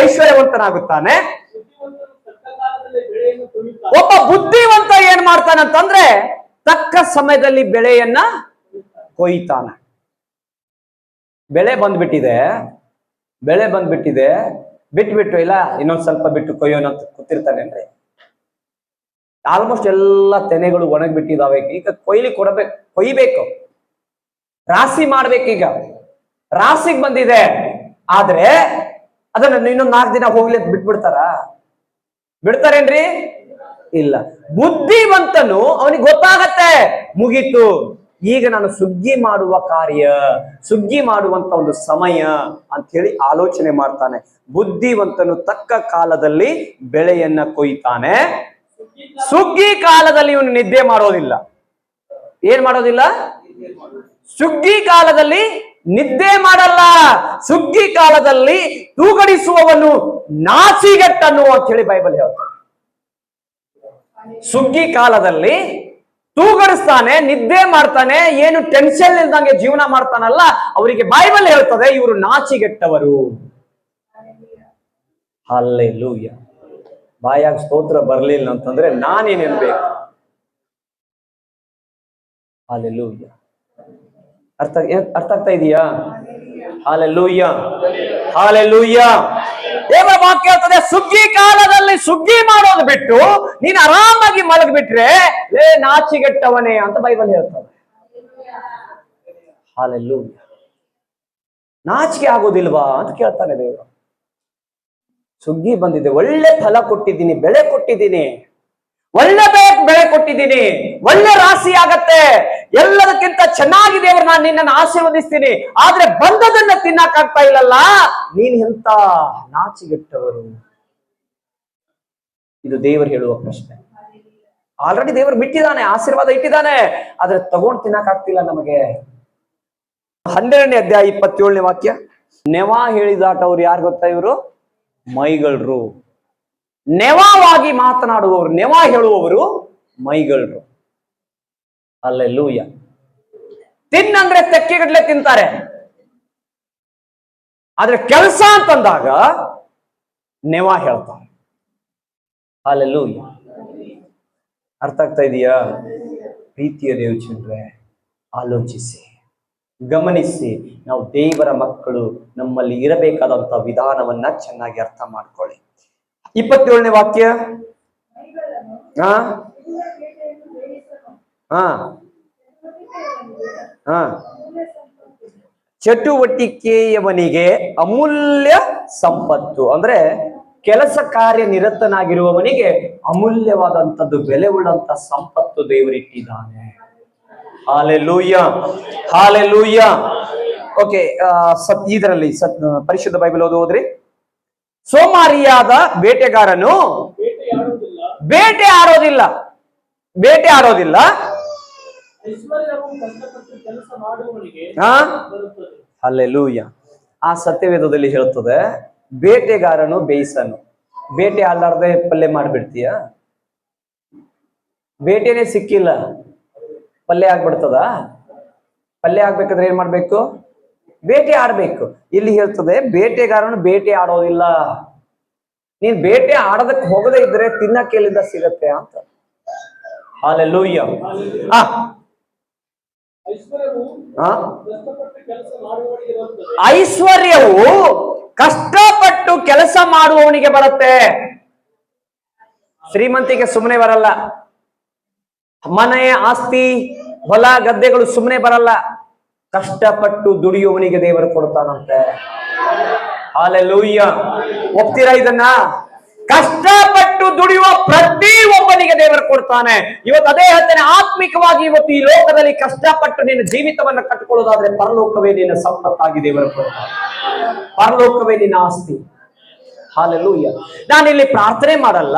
ಐಶ್ವರ್ಯವಂತನಾಗುತ್ತಾನೆ. ಒಬ್ಬ ಬುದ್ಧಿವಂತ ಏನ್ ಮಾಡ್ತಾನಂತಂದ್ರೆ ತಕ್ಕ ಸಮಯದಲ್ಲಿ ಬೆಳೆಯನ್ನ ಕೊಯ್ತಾನೆ. ಬೆಳೆ ಬಂದ್ಬಿಟ್ಟಿದೆ, ಬಿಟ್ಬಿಟ್ಟು ಇಲ್ಲ ಇನ್ನೊಂದ್ ಸ್ವಲ್ಪ ಬಿಟ್ಟು ಕೊಯ್ಯೋಣ ಅಂತ ಕೂತಿರ್ತಾನೇನ್ರಿ? ಆಲ್ಮೋಸ್ಟ್ ಎಲ್ಲ ತೆನೆಗಳು ಒಣಗ್ಬಿಟ್ಟಿದಾವೆ. ಈಗ ಕೊಯ್ಬೇಕು, ರಾಶಿ ಮಾಡ್ಬೇಕೀಗ. ರಾಶಿಗೆ ಬಂದಿದೆ, ಆದ್ರೆ ಅದನ್ನ ಇನ್ನೊಂದ್ 4 ದಿನ ಹೋಗ್ಲಿ ಅಂತ ಬಿಡ್ತಾರೇನ್ರಿ? ಇಲ್ಲ. ಬುದ್ಧಿವಂತನು ಅವನಿಗೆ ಗೊತ್ತಾಗತ್ತೆ, ಮುಗೀತು, ಈಗ ನಾನು ಸುಗ್ಗಿ ಮಾಡುವ ಕಾರ್ಯ, ಸುಗ್ಗಿ ಮಾಡುವಂತ ಒಂದು ಸಮಯ ಅಂತ ಹೇಳಿ ಆಲೋಚನೆ ಮಾಡ್ತಾನೆ. ಬುದ್ಧಿವಂತನು ತಕ್ಕ ಕಾಲದಲ್ಲಿ ಬೆಳೆಯನ್ನ ಕೊಯ್ತಾನೆ. ಸುಗ್ಗಿ ಕಾಲದಲ್ಲಿ ಇವನು ನಿದ್ದೆ ಮಾಡೋದಿಲ್ಲ. ಏನ್ ಮಾಡೋದಿಲ್ಲ? ಸುಗ್ಗಿ ಕಾಲದಲ್ಲಿ ನಿದ್ದೆ ಮಾಡಲ್ಲ. ಸುಗ್ಗಿ ಕಾಲದಲ್ಲಿ ತೂಗಡಿಸುವವನು ನಾಚಿಗೆಟ್ಟನು ಅಂತ ಹೇಳಿ ಬೈಬಲ್ ಹೇಳ್ತಾನೆ. ಸುಗ್ಗಿ ಕಾಲದಲ್ಲಿ ತೂಗಡಿಸ್ತಾನೆ, ನಿದ್ದೆ ಮಾಡ್ತಾನೆ, ಏನು ಟೆನ್ಷನ್ ಇಲ್ದಂಗೆ ಜೀವನ ಮಾಡ್ತಾನಲ್ಲ, ಅವರಿಗೆ ಬೈಬಲ್ ಹೇಳ್ತದೆ ಇವರು ನಾಚಿಗೆಟ್ಟವರು. ಹಲ್ಲೆಲೂಯಾ. ಬಾಯಾಗ ಸ್ತೋತ್ರ ಬರ್ಲಿಲ್ಲ ಅಂತಂದ್ರೆ ನಾನೇನೇನ್ಬೇಕು? ಹಲ್ಲೆಲೂಯಾ. ಅರ್ಥ ಆಗ್ತಾ ಇದೆಯಾ? Hallelujah, hallelujah. ದೇವರ ವಾಕ್ಯ ಹೇಳ್ತದೆ ಸುಗ್ಗಿ ಕಾಲದಲ್ಲಿ ಸುಗ್ಗಿ ಮಾಡೋದು ಬಿಟ್ಟು ನೀನು ಆರಾಮಾಗಿ ಮಲಗಿಬಿಟ್ರೆ ನಾಚಿಗೆಟ್ಟವನೇ ಅಂತ ಬೈಬಲ್ ಹೇಳ್ತದೆ. ಹಲ್ಲೆಲೂಯಾ. ನಾಚಿಕೆ ಆಗೋದಿಲ್ವಾ ಅಂತ ಕೇಳ್ತಾನೆ ದೇವರು. ಸುಗ್ಗಿ ಬಂದಿದೆ, ಒಳ್ಳೆ ಫಲ ಕೊಟ್ಟಿದ್ದೀನಿ, ಬೆಳೆ ಕೊಟ್ಟಿದ್ದೀನಿ, ಒಳ್ಳೆ ಬೆಳೆ ಕೊಟ್ಟಿದ್ದೀನಿ, ಒಳ್ಳೆ ರಾಶಿ ಆಗತ್ತೆ, ಎಲ್ಲದಕ್ಕಿಂತ ಚೆನ್ನಾಗಿ ದೇವರು ನಾನು ನಿನ್ನನ್ನು ಆಶೀರ್ವದಿಸ್ತೀನಿ. ಆದ್ರೆ ಬಂದದನ್ನ ತಿನ್ನಕ್ಕಾಗ್ತಾ ಇಲ್ಲಲ್ಲ, ನೀನ್ ಎಂತ ನಾಚಿಗೆಟ್ಟವರು. ಇದು ದೇವರು ಹೇಳುವ ಪ್ರಶ್ನೆ. ಆಲ್ರೆಡಿ ದೇವರು ಬಿಟ್ಟಿದ್ದಾನೆ, ಆಶೀರ್ವಾದ ಇಟ್ಟಿದ್ದಾನೆ, ಆದ್ರೆ ತಗೊಂಡು ತಿನ್ನಕ್ಕಾಗ್ತಿಲ್ಲ ನಮಗೆ. 12ನೇ ಅಧ್ಯಾಯ 27ನೇ ವಾಕ್ಯ. ನೆವ ಹೇಳಿದಾಟವ್ರು ಯಾರು ಗೊತ್ತಾ? ಇವರು ಮೈಗಳ್ರು, ನೆವವಾಗಿ ಮಾತನಾಡುವವರು, ನೆವ ಹೇಳುವವರು ಮೈಗಳ್ರು. ಹಲ್ಲೆಲೂಯಾ. ತಿನ್ನಂದ್ರೆ ತೆಕ್ಕೆಗಡ್ಲೆ ತಿಂತಾರೆ, ಆದ್ರೆ ಕೆಲಸ ಅಂತಂದಾಗ ನೆವ ಹೇಳ್ತಾರೆ. ಹಲ್ಲೆಲೂಯಾ. ಅರ್ಥ ಆಗ್ತಾ ಇದೆಯಾ? ಪ್ರೀತಿಯ ದೇವಚಂದ್ರೆ ಆಲೋಚಿಸಿ, ಗಮನಿಸಿ. ನಾವು ದೇವರ ಮಕ್ಕಳು, ನಮ್ಮಲ್ಲಿ ಇರಬೇಕಾದಂತ ವಿಧಾನವನ್ನ ಚೆನ್ನಾಗಿ ಅರ್ಥ ಮಾಡ್ಕೊಳ್ಳಿ. 27ನೇ ವಾಕ್ಯ. ಚಟುವಟಿಕೆಯವನಿಗೆ ಅಮೂಲ್ಯ ಸಂಪತ್ತು ಅಂದ್ರೆ ಕೆಲಸ ಕಾರ್ಯ ನಿರತನಾಗಿರುವವನಿಗೆ ಅಮೂಲ್ಯವಾದಂಥದ್ದು, ಬೆಲೆ ಉಳ್ಳಂತ ಸಂಪತ್ತು ದೇವರಿಟ್ಟಿದ್ದಾನೆ. Hallelujah, hallelujah. ಓಕೆ, ಇದರಲ್ಲಿ ಪರಿಶುದ್ಧ ಬೈಬಲ್ ಓದ್ರಿ. ಸೋಮಾರಿಯಾದ ಬೇಟೆಗಾರನು ಬೇಟೆ ಆಡೋದಿಲ್ಲ. ಬೇಟೆ ಆಡೋದಿಲ್ಲ. ಹಾ, ಹಲ್ಲೆಲೂಯ. ಆ ಸತ್ಯವೇದದಲ್ಲಿ ಹೇಳ್ತದೆ, ಬೇಟೆಗಾರನು ಬೇಯಿಸನು. ಬೇಟೆ ಆಡಲಾರ್ದೆ ಪಲ್ಯ ಮಾಡ್ಬಿಡ್ತೀಯ? ಬೇಟೆನೆ ಸಿಕ್ಕಿಲ್ಲ, ಪಲ್ಯ ಆಗ್ಬಿಡ್ತದ? ಪಲ್ಯ ಆಗ್ಬೇಕಾದ್ರೆ ಏನ್ ಮಾಡ್ಬೇಕು? ಬೇಟೆ ಆಡ್ಬೇಕು. ಇಲ್ಲಿ ಹೇಳ್ತದೆ, ಬೇಟೆಗಾರನು ಬೇಟೆ ಆಡೋದಿಲ್ಲ. ನೀನ್ ಬೇಟೆ ಆಡೋದಕ್ಕೆ ಹೋಗದೇ ಇದ್ರೆ ತಿನ್ನಕ್ಕೆ ಎಲ್ಲಿಂದ ಸಿಗತ್ತೆ ಅಂತ. ಹಲ್ಲೆಲೂಯ. ಐಶ್ವರ್ಯವು ಕಷ್ಟಪಟ್ಟು ಕೆಲಸ ಮಾಡುವವನಿಗೆ ಬರುತ್ತೆ. ಶ್ರೀಮಂತಿಗೆ ಸುಮ್ಮನೆ ಬರಲ್ಲ. ಮನೆ, ಆಸ್ತಿ, ಹೊಲ, ಗದ್ದೆಗಳು ಸುಮ್ಮನೆ ಬರಲ್ಲ. ಕಷ್ಟಪಟ್ಟು ದುಡಿಯುವವನಿಗೆ ದೇವರು ಕೊಡ್ತಾನಂತೆ. ಹಲ್ಲೆಲೂಯ. ಒಪ್ತೀರಾ ಇದನ್ನ? ಕಷ್ಟಪಟ್ಟು ದುಡಿಯುವ ಪ್ರತಿ ಒಬ್ಬನಿಗೆ ದೇವರು ಕೊಡ್ತಾನೆ. ಇವತ್ತು ಅದೇ ಹೇಳ್ತೇನೆ, ಆತ್ಮಿಕವಾಗಿ ಇವತ್ತು ಈ ಲೋಕದಲ್ಲಿ ಕಷ್ಟಪಟ್ಟು ನಿನ್ನ ಜೀವಿತವನ್ನ ಕಟ್ಟಿಕೊಳ್ಳೋದಾದ್ರೆ ಪರಲೋಕವೇ ನಿನ್ನ ಸಂಪತ್ತಾಗಿ ದೇವರು ಕೊಡ್ತಾನೆ. ಪರಲೋಕವೇ ನಿನ್ನ ಆಸ್ತಿ. ಹಲ್ಲೆಲೂಯ. ನಾನು ಇಲ್ಲಿ ಪ್ರಾರ್ಥನೆ ಮಾಡಲ್ಲ,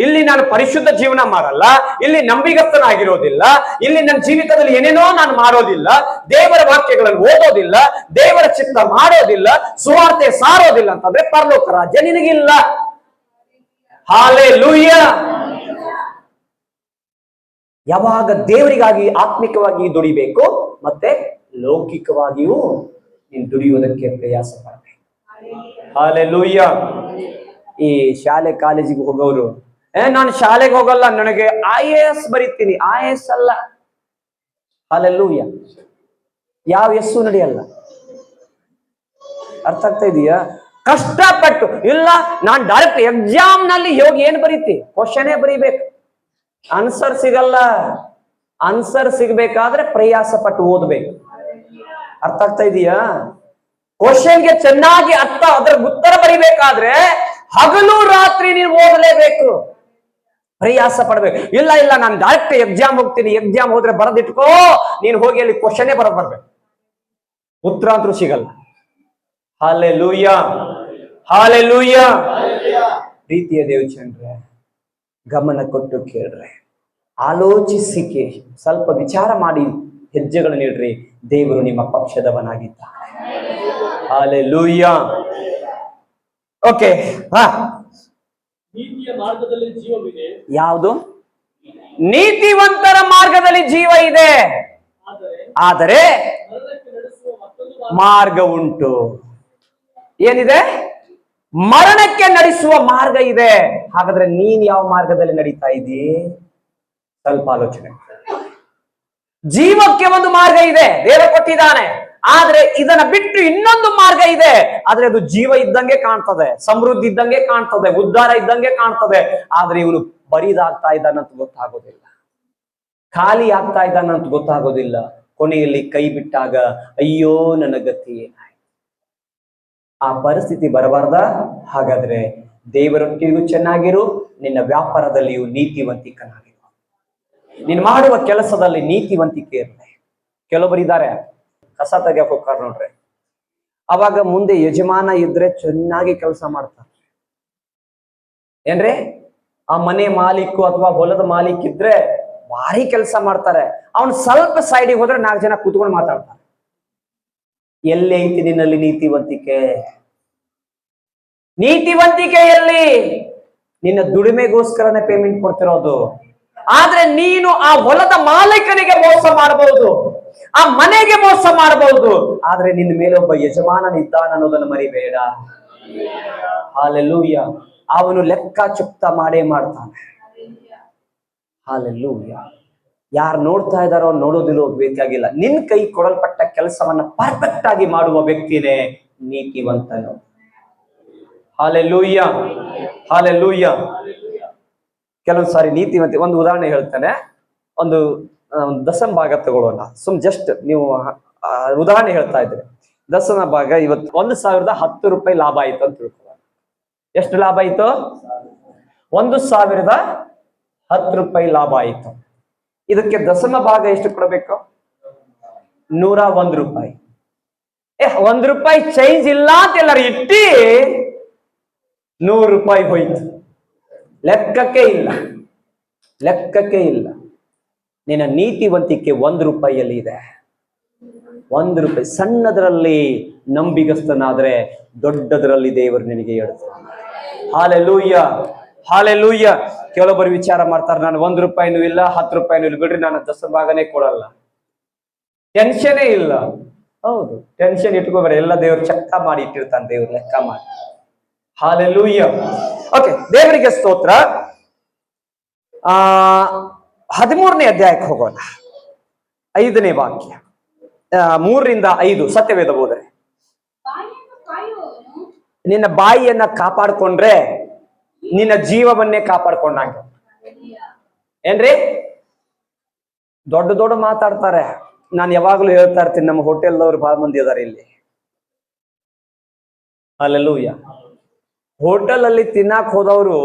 ಇಲ್ಲಿ ನಾನು ಪರಿಶುದ್ಧ ಜೀವನ ಮಾಡಲ್ಲ, ಇಲ್ಲಿ ನಂಬಿಗಸ್ತನಾಗಿರೋದಿಲ್ಲ, ಇಲ್ಲಿ ನನ್ನ ಜೀವಿತದಲ್ಲಿ ಏನೇನೋ ನಾನು ಮಾಡೋದಿಲ್ಲ, ದೇವರ ವಾಕ್ಯಗಳನ್ನು ಓದೋದಿಲ್ಲ, ದೇವರ ಚಿತ್ತ ಮಾಡೋದಿಲ್ಲ, ಸುವಾರ್ತೆ ಸಾರೋದಿಲ್ಲ ಅಂತಂದ್ರೆ ಪರಲೋಕ ರಾಜ್ಯ ನಿನಗಿಲ್ಲ. ಹಲ್ಲೆಲೂಯ. ಯಾವಾಗ ದೇವರಿಗಾಗಿ ಆತ್ಮಿಕವಾಗಿ ದುಡಿಬೇಕು, ಮತ್ತೆ ಲೌಕಿಕವಾಗಿಯೂ ನೀನು ದುಡಿಯುವುದಕ್ಕೆ ಪ್ರಯಾಸ ಪಡಬೇಕು. ಹಲ್ಲೆಲೂಯ. ಈ ಶಾಲೆ ಕಾಲೇಜಿಗೆ ಹೋಗೋರು, ನಾನು ಶಾಲೆಗೆ ಹೋಗಲ್ಲ, ನನಗೆ IAS ಬರೀತೀನಿ. IAS ಅಲ್ಲ. ಹಲ್ಲೆಲೂಯ. ಯಾವ ಎಸ್ಸು ನಡೆಯಲ್ಲ. ಅರ್ಥ ಆಗ್ತಾ ಇದೆಯಾ? ಕಷ್ಟಪಟ್ಟು ಇಲ್ಲ, ನಾನು ಡೈರೆಕ್ಟ್ ಎಕ್ಸಾಮ್ ನಲ್ಲಿ ಹೋಗಿ ಏನ್ ಬರೀತಿ? ಕ್ವಶನೇ ಬರೀಬೇಕು. ಆನ್ಸರ್ ಸಿಗಲ್ಲ. ಆನ್ಸರ್ ಸಿಗ್ಬೇಕಾದ್ರೆ ಪ್ರಯಾಸ ಪಟ್ಟು ಓದ್ಬೇಕು. ಅರ್ಥ ಆಗ್ತಾ ಇದೆಯಾ? ಕ್ವಶನ್ಗೆ ಚೆನ್ನಾಗಿ ಅರ್ಥ, ಅದರ ಉತ್ತರ ಬರಿಬೇಕಾದ್ರೆ ಹಗಲು ರಾತ್ರಿ ನೀವು ಓದಲೇಬೇಕು, ಪ್ರಯಾಸ ಪಡ್ಬೇಕು. ಇಲ್ಲ ಇಲ್ಲ, ನಾನು ಡೈರೆಕ್ಟ್ ಎಕ್ಸಾಮ್ ಹೋಗ್ತೀನಿ, ಎಕ್ಸಾಮ್ ಹೋದ್ರೆ ಬರೆದಿಟ್ಕೋ, ನೀನು ಹೋಗಿ ಅಲ್ಲಿ ಕ್ವಶನೇ ಬರ್ಬೇಕು, ಉತ್ತರ ಅಂತೂ ಸಿಗಲ್ಲ. ಹಲ್ಲೆಲೂಯ. ಹಲ್ಲೆಲೂಯ. ಪ್ರೀತಿಯ ದೇವಚಂದ್ರೆ, ಗಮನ ಕೊಟ್ಟು ಕೇಳ್ರೆ, ಆಲೋಚಿಸಿ ಸ್ವಲ್ಪ ವಿಚಾರ ಮಾಡಿ ಹೆಜ್ಜೆಗಳು ನೀಡ್ರಿ. ದೇವರು ನಿಮ್ಮ ಪಕ್ಷದವನಾಗಿದ್ದಾನೆ. ಹಲ್ಲೆಲೂಯ. ಓಕೆ. ನೀತಿಯ ಮಾರ್ಗದಲ್ಲಿ ಜೀವವಿದೆ. ಯಾವುದು? ನೀತಿವಂತರ ಮಾರ್ಗದಲ್ಲಿ ಜೀವ ಇದೆ, ಆದರೆ ಮಾರ್ಗ ಉಂಟು. ಏನಿದೆ? ಮರಣಕ್ಕೆ ನಡೆಸುವ ಮಾರ್ಗ ಇದೆ. ಹಾಗಾದ್ರೆ ನೀನ್ ಯಾವ ಮಾರ್ಗದಲ್ಲಿ ನಡೀತಾ ಇದ್ದೀ? ಸ್ವಲ್ಪ ಆಲೋಚನೆ. ಜೀವಕ್ಕೆ ಒಂದು ಮಾರ್ಗ ಇದೆ, ದೇವರು ಕೊಟ್ಟಿದ್ದಾನೆ. ಆದ್ರೆ ಇದನ್ನ ಬಿಟ್ಟು ಇನ್ನೊಂದು ಮಾರ್ಗ ಇದೆ. ಆದ್ರೆ ಅದು ಜೀವ ಇದ್ದಂಗೆ ಕಾಣ್ತದೆ, ಸಮೃದ್ಧಿ ಇದ್ದಂಗೆ ಕಾಣ್ತದೆ, ಉದ್ಧಾರ ಇದ್ದಂಗೆ ಕಾಣ್ತದೆ. ಆದ್ರೆ ಇವನು ಬರಿದಾಗ್ತಾ ಇದ್ದಾನಂತ ಗೊತ್ತಾಗೋದಿಲ್ಲ, ಖಾಲಿ ಆಗ್ತಾ ಇದ್ದಾನಂತ ಗೊತ್ತಾಗೋದಿಲ್ಲ. ಕೊನೆಯಲ್ಲಿ ಕೈ ಬಿಟ್ಟಾಗ ಅಯ್ಯೋ ನನ್ನ ಗತಿ ಏನಾಯ್ತು. ಆ ಪರಿಸ್ಥಿತಿ ಬರಬಾರ್ದ? ಹಾಗಾದ್ರೆ ದೇವರೊಟ್ಟಿಗೂ ಚೆನ್ನಾಗಿರು, ನಿನ್ನ ವ್ಯಾಪಾರದಲ್ಲಿಯೂ ನೀತಿವಂತಿಕನಾಗಿರು, ನೀನು ಮಾಡುವ ಕೆಲಸದಲ್ಲಿ ನೀತಿವಂತಿಕೆ ಇರಲಿ. ಕೆಲವರಿದ್ದಾರೆ ಕಸ ತೆಗಿಯಕ್ ಹೋಗ್ತಾರೆ ನೋಡ್ರಿ, ಅವಾಗ ಮುಂದೆ ಯಜಮಾನ ಇದ್ರೆ ಚೆನ್ನಾಗಿ ಕೆಲಸ ಮಾಡ್ತಾರೆ. ಏನ್ರಿ, ಆ ಮನೆ ಮಾಲೀಕು ಅಥವಾ ಹೊಲದ ಮಾಲೀಕ್ ಇದ್ರೆ ಭಾರಿ ಕೆಲಸ ಮಾಡ್ತಾರೆ. ಅವನು ಸ್ವಲ್ಪ ಸೈಡಿಗೆ ಹೋದ್ರೆ 4 ಜನ ಕೂತ್ಕೊಂಡು ಮಾತಾಡ್ತಾರೆ. ಎಲ್ಲಿ ಐತಿ ನಿನ್ನಲ್ಲಿ ನೀತಿವಂತಿಕೆ? ನೀತಿವಂತಿಕೆಯಲ್ಲಿ ನಿನ್ನ ದುಡಿಮೆಗೋಸ್ಕರನೇ ಪೇಮೆಂಟ್ ಕೊಡ್ತಿರೋದು. ಆದ್ರೆ ನೀನು ಆ ಹೊಲದ ಮಾಲೀಕನಿಗೆ ಮೋಸ ಮಾಡಬಹುದು, ಆ ಮನೆಗೆ ಮೋಸ ಮಾಡಬಹುದು. ಆದ್ರೆ ನಿನ್ನ ಮೇಲೆ ಒಬ್ಬ ಯಜಮಾನನಿದ್ದಾನ ಅನ್ನೋದನ್ನು ಮರಿಬೇಡ. ಹಲ್ಲೆಲೂಯ. ಅವನು ಲೆಕ್ಕ ಚುಕ್ತ ಮಾಡೇ ಮಾಡ್ತಾನೆ. ಹಲ್ಲೆಲೂಯ. ಯಾರು ನೋಡ್ತಾ ಇದ್ದಾರೋ ನೋಡೋದಿಲ್ಲೋ ಬೇಕಾಗಿಲ್ಲ, ನಿನ್ ಕೈ ಕೊಡಲ್ಪಟ್ಟ ಕೆಲಸವನ್ನ ಪರ್ಫೆಕ್ಟ್ ಆಗಿ ಮಾಡುವ ವ್ಯಕ್ತಿನೇ ನೀತಿವಂತನು. ಹಲ್ಲೆಲೂಯ. ಹಲ್ಲೆಲೂಯ. ಕೆಲವೊಂದು ಸಾರಿ ನೀತಿವಂತ, ಒಂದು ಉದಾಹರಣೆ ಹೇಳ್ತಾನೆ. ಒಂದು ದಶಮ ಭಾಗ ತಗೊಳ್ಳೋಣ. ಜಸ್ಟ್ ನೀವು ಉದಾಹರಣೆ ಹೇಳ್ತಾ ಇದ್ರೆ, ದಶಮ ಭಾಗ ಇವತ್ತು 1010 ರೂಪಾಯಿ ಲಾಭ ಆಯ್ತು ಅಂತ ತಿಳ್ಕೊಳ್ಳೋಣ. ಎಷ್ಟು ಲಾಭ ಆಯ್ತು? 1010 ರೂಪಾಯಿ ಲಾಭ ಆಯ್ತು. ಇದಕ್ಕೆ ದಶಮ ಭಾಗ ಎಷ್ಟು ಕೊಡಬೇಕು? 101 ರೂಪಾಯಿ. 1 ರೂಪಾಯಿ ಚೇಂಜ್ ಇಲ್ಲ ಅಂತ ಎಲ್ಲರೂ ಇಟ್ಟಿ 100 ರೂಪಾಯಿ ಹೋಯ್ತು. ಲೆಕ್ಕಕ್ಕೆ ಇಲ್ಲ, ಲೆಕ್ಕಕ್ಕೆ ಇಲ್ಲ. ನಿನ್ನ ನೀತಿವಂತಿಕೆ 1 ರೂಪಾಯಿಯಲ್ಲಿ ಇದೆ. 1 ರೂಪಾಯಿ. ಸಣ್ಣದರಲ್ಲಿ ನಂಬಿಗಸ್ತನಾದ್ರೆ ದೊಡ್ಡದರಲ್ಲಿ ದೇವರು ನಿನಗೆ ಹೇಳ್ತಾನೆ. Hallelujah, hallelujah. ಕೆಲವೊಬ್ಬರು ವಿಚಾರ ಮಾಡ್ತಾರೆ, ನಾನು 1 ರೂಪಾಯಿನೂ ಇಲ್ಲ, 10 ರೂಪಾಯಿನೂ ಇಲ್ಲ, ಬಿಡ್ರಿ ನಾನು ದಶಭಾಗನೇ ಕೊಡಲ್ಲ, ಟೆನ್ಷನೇ ಇಲ್ಲ. ಹೌದು, ಟೆನ್ಷನ್ ಇಟ್ಕೋಬೇಡ, ಎಲ್ಲ ದೇವರು ಚಕ್ಕ ಮಾಡಿ ಇಟ್ಟಿರ್ತಾನೆ, ದೇವ್ರು ಲೆಕ್ಕ ಮಾಡಿ. ಹಾಲೆಲೂಯ. ಓಕೆ, ದೇವರಿಗೆ ಸ್ತೋತ್ರ. 13ನೇ ಅಧ್ಯಾಯಕ್ಕೆ ಹೋಗೋಣ. 5ನೇ ವಾಕ್ಯ, 3ರಿಂದ 5 ಸತ್ಯವೇದ ಹೋದರೆ, ನಿನ್ನ ಬಾಯಿಯನ್ನ ಕಾಪಾಡ್ಕೊಂಡ್ರೆ ನಿನ್ನ ಜೀವವನ್ನೇ ಕಾಪಾಡ್ಕೊಂಡಂಗೆ. ಏನ್ರಿ? ದೊಡ್ಡ ದೊಡ್ಡ ಮಾತಾಡ್ತಾರೆ. ನಾನು ಯಾವಾಗ್ಲೂ ಹೇಳ್ತಾ ಇರ್ತೀನಿ, ನಮ್ಮ ಹೋಟೆಲ್ದವ್ರು ಬಹಳ ಮಂದಿ ಅದಾರ ಇಲ್ಲಿ. ಹಲ್ಲೆಲೂಯ. ಹೋಟೆಲ್ ಅಲ್ಲಿ ತಿನ್ನಾಕ್ ಹೋದವರು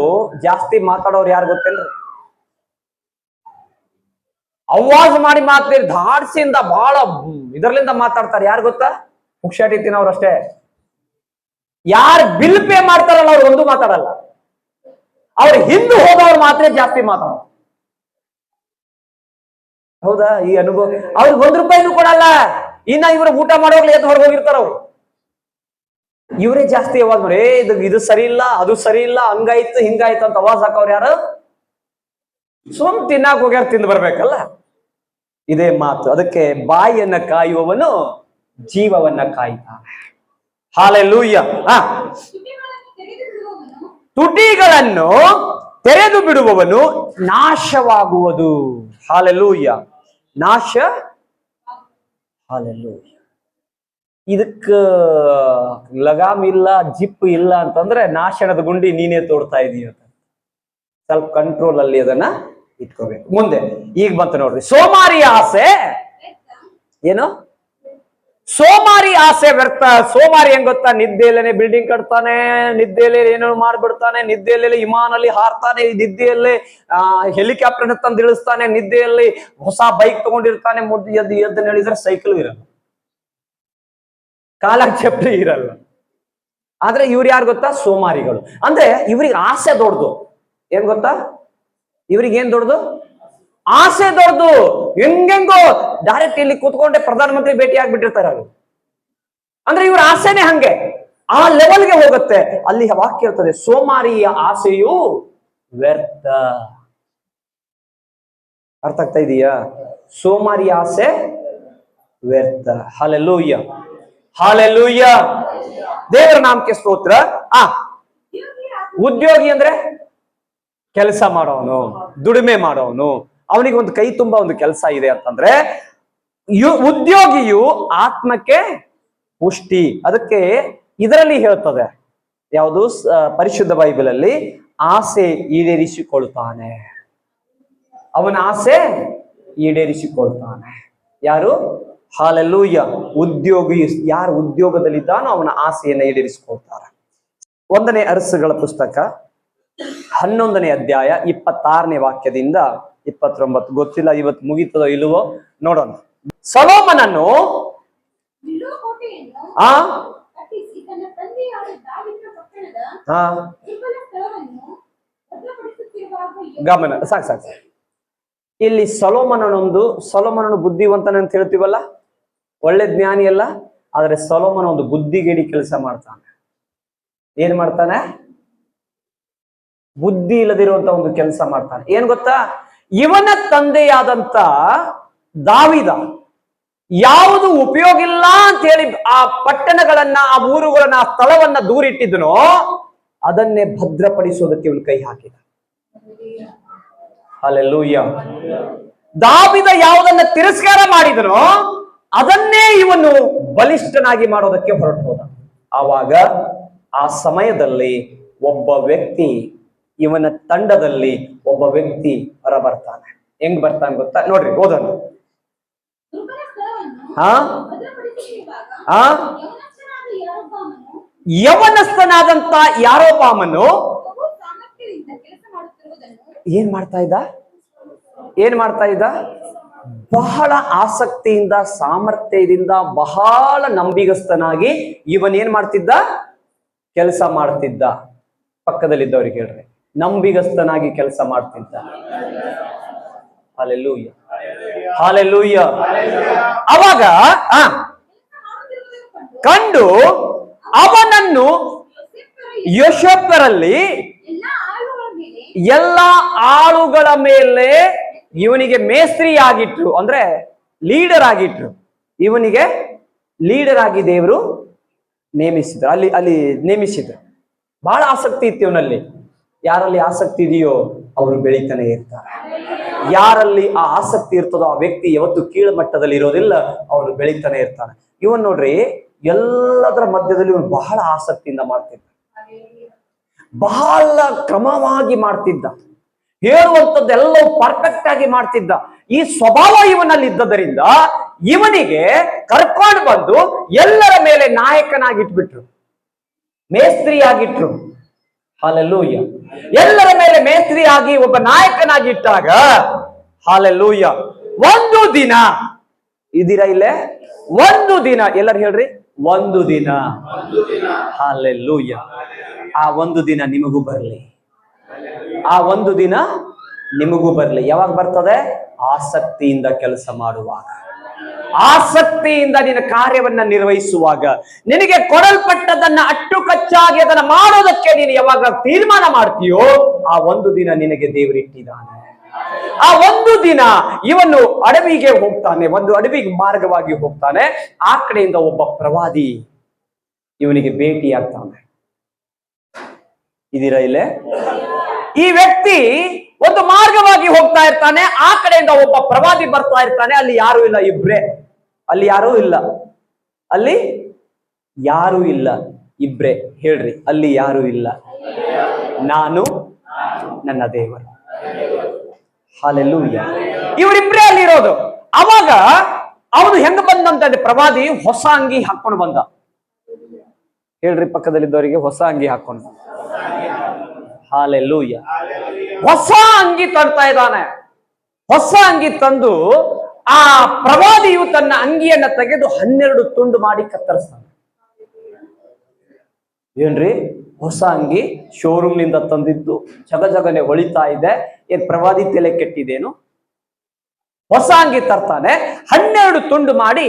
ಜಾಸ್ತಿ ಮಾತಾಡೋರು ಯಾರು ಗೊತ್ತೇನ್ರಿ? ಅವಾಜ್ ಮಾಡಿ ಮಾತಾಡಿ ಧಾಡ್ಸಿಂದ ಬಹಳ ಇದರ್ಲಿಂದ ಮಾತಾಡ್ತಾರೆ. ಯಾರು ಗೊತ್ತಾ? ಪುಕ್ಷಾಟಿ ತಿನ್ನೋರು ಅಷ್ಟೇ. ಯಾರು ಬಿಲ್ ಪೇ ಮಾಡ್ತಾರಲ್ಲ ಅವ್ರು ಒಂದು ಮಾತಾಡಲ್ಲ. ಅವ್ರು ಹಿಂದೆ ಹೋದವ್ರು ಮಾತ್ರ ಜಾಸ್ತಿ ಮಾತಾಡೋದು. ಹೌದಾ? ಈ ಅನುಭವ. ಅವ್ರಿಗೆ 1 ರೂಪಾಯಿನೂ ಕೊಡಲ್ಲ. ಇನ್ನ ಇವ್ರು ಊಟ ಮಾಡೋಗ್ಲಿ ಎದ್ದು ಹೊರಗೆ ಹೋಗಿರ್ತಾರ. ಅವ್ರು ಇವರೇ ಜಾಸ್ತಿ ಅವಾಜ್ ಮಾಡಿ, ಇದು ಸರಿ ಇಲ್ಲ, ಅದು ಸರಿ ಇಲ್ಲ, ಹಂಗಾಯ್ತು ಹಿಂಗಾಯ್ತು ಅಂತ ಅವಾಜ್ ಹಾಕವ್ರು ಯಾರು? ಸುಮ್ ತಿನ್ನಾಕ್ ಹೋಗ್ಯಾರ, ತಿಂದು ಬರ್ಬೇಕಲ್ಲ. ಇದೇ ಮಾತು. ಅದಕ್ಕೆ ಬಾಯಿಯನ್ನ ಕಾಯುವವನು ಜೀವವನ್ನ ಕಾಯ್ತಾನೆ. ಹಾಲೆಲೂಯ. ತುಟಿಗಳನ್ನು ತೆರೆದು ಬಿಡುವವನು ನಾಶವಾಗುವುದು. ಹಾಲೆಲೂಯ. ನಾಶ. ಹಾಲೆಲೂಯ. ಇದಕ್ಕ ಲಗಾಮ್ ಇಲ್ಲ, ಜಿಪ್ ಇಲ್ಲ ಅಂತಂದ್ರೆ ನಾಶನದ ಗುಂಡಿ ನೀನೇ ತೋಡ್ತಾ ಇದೀಯ ಅಂತ. ಸ್ವಲ್ಪ ಕಂಟ್ರೋಲ್ ಅಲ್ಲಿ ಅದನ್ನ ಇಟ್ಕೋಬೇಕು. ಮುಂದೆ ಈಗ ಬಂತು ನೋಡ್ರಿ, ಸೋಮಾರಿ ಆಸೆ. ಏನು? ಸೋಮಾರಿ ಆಸೆ ವ್ಯರ್ಥ. ಸೋಮಾರಿ ಹೆಂಗ್ ಗೊತ್ತಾ? ನಿದ್ದೆಯಲ್ಲೇನೆ ಬಿಲ್ಡಿಂಗ್ ಕಟ್ತಾನೆ, ನಿದ್ದೆಯಲ್ಲೇ ಏನೋ ಮಾಡ್ಬಿಡ್ತಾನೆ, ನಿದ್ದೆಯಲ್ಲೇ ವಿಮಾನಲ್ಲಿ ಹಾರ್ತಾನೆ, ನಿದ್ದೆಯಲ್ಲೇ ಹೆಲಿಕಾಪ್ಟರ್ ತಂದು ಇಳಿಸ್ತಾನೆ, ನಿದ್ದೆಯಲ್ಲಿ ಹೊಸ ಬೈಕ್ ತಗೊಂಡಿರ್ತಾನೆ. ಎದ್ದು ಹೇಳಿದ್ರೆ ಸೈಕಲ್ ಇರಲ್ಲ, ಕಾಲಾಗ ಚಪ್ಪಲಿ ಇರಲ್ಲ. ಆದ್ರೆ ಇವ್ರು ಯಾರು ಗೊತ್ತಾ? ಸೋಮಾರಿಗಳು. ಅಂದ್ರೆ ಇವ್ರಿಗೆ ಆಸೆ ದೊಡ್ಡದು. ಏನ್ ಗೊತ್ತಾ? ಇವ್ರಿಗೆ ಏನ್ ದೊಡ್ಡದು? ಆಸೆ ದೊಡ್ಡದು. ಹೆಂಗೆಂಗೋ ಡೈರೆಕ್ಟ್ ಇಲ್ಲಿ ಕೂತ್ಕೊಂಡೆ ಪ್ರಧಾನಮಂತ್ರಿ ಭೇಟಿ ಆಗ್ಬಿಟ್ಟಿರ್ತಾರೆ ಅವರು. ಅಂದ್ರೆ ಇವ್ರ ಆಸೆನೆ ಹಂಗೆ, ಆ ಲೆವೆಲ್ಗೆ ಹೋಗುತ್ತೆ. ಅಲ್ಲಿ ವಾಕ್ಯ ಇರ್ತದೆ, ಸೋಮಾರಿಯ ಆಸೆಯು ವ್ಯರ್ಥ. ಅರ್ಥ ಆಗ್ತಾ ಇದೆಯಾ? ಸೋಮಾರಿಯ ಆಸೆ ವ್ಯರ್ಥ. Hallelujah, hallelujah. ದೇವರ ನಾಮಕ್ಕೆ ಸ್ತೋತ್ರ. ಉದ್ಯೋಗಿ ಅಂದ್ರೆ ಕೆಲಸ ಮಾಡೋನು, ದುಡಿಮೆ ಮಾಡೋನು. ಅವನಿಗೆ ಒಂದು ಕೈ ತುಂಬ ಒಂದು ಕೆಲಸ ಇದೆ ಅಂತಂದ್ರೆ ಉದ್ಯೋಗಿಯು ಆತ್ಮಕ್ಕೆ ಪುಷ್ಟಿ. ಅದಕ್ಕೆ ಇದರಲ್ಲಿ ಹೇಳ್ತದೆ, ಯಾವುದು? ಪರಿಶುದ್ಧ ಬೈಬಲ್ ಅಲ್ಲಿ, ಆಸೆ ಈಡೇರಿಸಿಕೊಳ್ತಾನೆ. ಅವನ ಆಸೆ ಈಡೇರಿಸಿಕೊಳ್ತಾನೆ. ಯಾರು? ಹಾಲೆಲೂಯ. ಉದ್ಯೋಗಿ ಯಾರು ಉದ್ಯೋಗದಲ್ಲಿದ್ದಾನೋ ಅವನ ಆಸೆಯನ್ನು ಈಡೇರಿಸಿಕೊಳ್ತಾರೆ. 1ನೇ ಅರಸುಗಳ ಪುಸ್ತಕ 11ನೇ ಅಧ್ಯಾಯ 26ನೇ ವಾಕ್ಯದಿಂದ 29. ಗೊತ್ತಿಲ್ಲ ಇವತ್ತು ಮುಗೀತದೋ ಇಲ್ಲವೋ ನೋಡೋಣ. ಸೊಲೊಮೋನನು ಗಮನ ಸಾಕು. ಇಲ್ಲಿ ಸೊಲೊಮೋನನು ಬುದ್ಧಿವಂತನ ಅಂತ ಹೇಳ್ತೀವಲ್ಲ, ಒಳ್ಳೆ ಜ್ಞಾನಿ ಅಲ್ಲ. ಆದ್ರೆ ಸೊಲೊಮೋನ ಒಂದು ಬುದ್ಧಿಗೇಡಿ ಕೆಲಸ ಮಾಡ್ತಾನೆ. ಏನ್ ಮಾಡ್ತಾನೆ? ಬುದ್ಧಿ ಇಲ್ಲದಿರುವಂತ ಒಂದು ಕೆಲಸ ಮಾಡ್ತಾನೆ. ಏನ್ ಗೊತ್ತಾ? ಇವನ ತಂದೆಯಾದಂತ ದಾವಿದ ಯಾವುದು ಉಪಯೋಗ ಇಲ್ಲ ಅಂತ ಹೇಳಿ ಆ ಪಟ್ಟಣಗಳನ್ನ, ಆ ಊರುಗಳನ್ನ, ಆ ಸ್ಥಳವನ್ನ ದೂರಿಟ್ಟಿದ್ದನೋ ಅದನ್ನೇ ಭದ್ರಪಡಿಸೋದಕ್ಕೆ ಇವನು ಕೈ ಹಾಕಿದ. ಹಲ್ಲೆಲೂಯ. ದಾವಿದ ಯಾವುದನ್ನ ತಿರಸ್ಕಾರ ಮಾಡಿದನೋ ಅದನ್ನೇ ಇವನು ಬಲಿಷ್ಠನಾಗಿ ಮಾಡೋದಕ್ಕೆ ಹೊರಟು ಹೋದ. ಆವಾಗ ಆ ಸಮಯದಲ್ಲಿ ಒಬ್ಬ ವ್ಯಕ್ತಿ, ಇವನ ತಂಡದಲ್ಲಿ ಒಬ್ಬ ವ್ಯಕ್ತಿ ಹೊರ ಬರ್ತಾನೆ. ಹೆಂಗ್ ಬರ್ತಾನೆ ಗೊತ್ತಾ? ನೋಡ್ರಿ, ಓದೋಣ. ಯವನಸ್ಥನಾದಂತ ಯಾರೊಬ್ಬಾಮನು ಏನ್ ಮಾಡ್ತಾ ಇದ್ದ? ಬಹಳ ಆಸಕ್ತಿಯಿಂದ, ಸಾಮರ್ಥ್ಯದಿಂದ, ಬಹಳ ನಂಬಿಗಸ್ತನಾಗಿ ಇವನ್ ಮಾಡ್ತಿದ್ದ? ಕೆಲಸ ಮಾಡ್ತಿದ್ದ. ಪಕ್ಕದಲ್ಲಿದ್ದವ್ರಿಗೆ ಹೇಳ್ರಿ, ನಂಬಿಗಸ್ತನಾಗಿ ಕೆಲಸ ಮಾಡ್ತಿದ್ದ. ಹಲ್ಲೆಲೂಯ. ಹಾಲೆಲೂಯ. ಅವಾಗ ಕಂಡು ಅವನನ್ನು ಯೋಸೇಫರಲ್ಲಿ ಎಲ್ಲ ಆಳುಗಳ ಮೇಲೆ ಇವನಿಗೆ ಮೇಸ್ತ್ರಿ ಆಗಿಟ್ರು, ಅಂದ್ರೆ ಲೀಡರ್ ಆಗಿಟ್ರು. ಇವನಿಗೆ ಲೀಡರ್ ಆಗಿ ದೇವರು ನೇಮಿಸಿದ್ರು, ಅಲ್ಲಿ ನೇಮಿಸಿದ್ರು. ಬಹಳ ಆಸಕ್ತಿ ಇತ್ತು ಇವನಲ್ಲಿ. ಯಾರಲ್ಲಿ ಆಸಕ್ತಿ ಇದೆಯೋ ಅವರು ಬೆಳೀತಾನೆ ಇರ್ತಾರೆ. ಯಾರಲ್ಲಿ ಆ ಆಸಕ್ತಿ ಇರ್ತದೋ ಆ ವ್ಯಕ್ತಿ ಯಾವತ್ತು ಕೀಳು ಮಟ್ಟದಲ್ಲಿ ಇರೋದಿಲ್ಲ, ಅವನು ಬೆಳೀತಾನೆ ಇರ್ತಾನೆ. ಇವನ್ ನೋಡ್ರಿ, ಎಲ್ಲದರ ಮಧ್ಯದಲ್ಲಿ ಇವನು ಬಹಳ ಆಸಕ್ತಿಯಿಂದ ಮಾಡ್ತಿದ್ದ, ಬಹಳ ಕ್ರಮವಾಗಿ ಮಾಡ್ತಿದ್ದ, ಹೇಳುವಂಥದ್ದೆಲ್ಲವೂ ಪರ್ಫೆಕ್ಟ್ ಆಗಿ ಮಾಡ್ತಿದ್ದ. ಈ ಸ್ವಭಾವ ಇವನಲ್ಲಿ ಇದ್ದದರಿಂದ ಇವನಿಗೆ ಕರ್ಕೊಂಡು ಬಂದು ಎಲ್ಲರ ಮೇಲೆ ನಾಯಕನಾಗಿಟ್ಬಿಟ್ರು, ಮೇಸ್ತ್ರಿ ಆಗಿಟ್ರು. ಹಾಲೆಲೂಯ. ಎಲ್ಲರ ಮೇಲೆ ಮೇಸ್ತ್ರಿ ಆಗಿ ಒಬ್ಬ ನಾಯಕನಾಗಿಟ್ಟಾಗ, ಹಾಲೆಲೂಯ, ಒಂದು ದಿನ, ಇದೀರಾ ಇಲ್ಲೇ? ಒಂದು ದಿನ, ಎಲ್ಲರೂ ಹೇಳ್ರಿ, ಒಂದು ದಿನ. ಹಾಲೆಲೂಯ. ಆ ಒಂದು ದಿನ ನಿಮಗೂ ಬರಲಿ, ಆ ಒಂದು ದಿನ ನಿಮಗೂ ಬರಲಿ. ಯಾವಾಗ ಬರ್ತದೆ? ಆಸಕ್ತಿಯಿಂದ ಕೆಲಸ ಮಾಡುವಾಗ, ಆಸಕ್ತಿಯಿಂದ ನಿನ್ನ ಕಾರ್ಯವನ್ನ ನಿರ್ವಹಿಸುವಾಗ, ನಿನಗೆ ಕೊಡಲ್ಪಟ್ಟದನ್ನ ಅಟ್ಟುಕಚ್ಚಾಗಿ ಅದನ್ನ ಮಾಡೋದಕ್ಕೆ ನೀನು ಯಾವಾಗ ತೀರ್ಮಾನ ಮಾಡ್ತೀಯೋ, ಆ ಒಂದು ದಿನ ನಿನಗೆ ದೇವರಿಟ್ಟಿದ್ದಾನೆ. ಆ ಒಂದು ದಿನ ಇವನು ಅಡವಿಗೆ ಹೋಗ್ತಾನೆ, ಒಂದು ಅಡವಿಗೆ ಮಾರ್ಗವಾಗಿ ಹೋಗ್ತಾನೆ. ಆ ಕಡೆಯಿಂದ ಒಬ್ಬ ಪ್ರವಾದಿ ಇವನಿಗೆ ಭೇಟಿಯಾಗ್ತಾನೆ. ಇದೀರಾ ಇಲ್ಲೇ? ಈ ವ್ಯಕ್ತಿ ಒಂದು ಮಾರ್ಗವಾಗಿ ಹೋಗ್ತಾ ಇರ್ತಾನೆ, ಆ ಕಡೆಯಿಂದ ಒಬ್ಬ ಪ್ರವಾದಿ ಬರ್ತಾ ಇರ್ತಾನೆ. ಅಲ್ಲಿ ಯಾರು ಇಲ್ಲ, ಇಬ್ರೇ. ಅಲ್ಲಿ ಯಾರೂ ಇಲ್ಲ, ಅಲ್ಲಿ ಯಾರೂ ಇಲ್ಲ, ಇಬ್ರೇ. ಹೇಳ್ರಿ, ಅಲ್ಲಿ ಯಾರೂ ಇಲ್ಲ, ನಾನು ನನ್ನ ದೇವರು. ಹಾಲೆಲೂಯ. ಇವರಿಬ್ರೇ ಅಲ್ಲಿ ಇರೋದು. ಅವಾಗ ಅವನು ಹೆಂಗ ಬಂದಂತಂದ್ರೆ, ಪ್ರವಾದಿ ಹೊಸ ಅಂಗಿ ಹಾಕೊಂಡು ಬಂದ. ಹೇಳ್ರಿ ಪಕ್ಕದಲ್ಲಿದ್ದವರಿಗೆ, ಹೊಸ ಅಂಗಿ ಹಾಕೊಂಡು. ಹಾಲೆಲೂಯ. ಹೊಸ ಅಂಗಿ ತರ್ತಾ ಇದ್ದಾನೆ. ಹೊಸ ಅಂಗಿ ತಂದು ಆ ಪ್ರವಾದಿಯು ತನ್ನ ಅಂಗಿಯನ್ನ ತೆಗೆದು 12 ತುಂಡು ಮಾಡಿ ಕತ್ತರಿಸ್ತಾನೆ. ಏನ್ರಿ, ಹೊಸ ಅಂಗಿ ಶೋರೂಮ್ ನಿಂದ ತಂದಿದ್ದು, ಜಗಜಗನೆ ಹೊಳಿತಾ ಇದೆ. ಏನ್ ಪ್ರವಾದಿ ತಲೆ ಕೆಟ್ಟಿದೇನು? ಹೊಸ ಅಂಗಿ ತರ್ತಾನೆ, 12 ತುಂಡು ಮಾಡಿ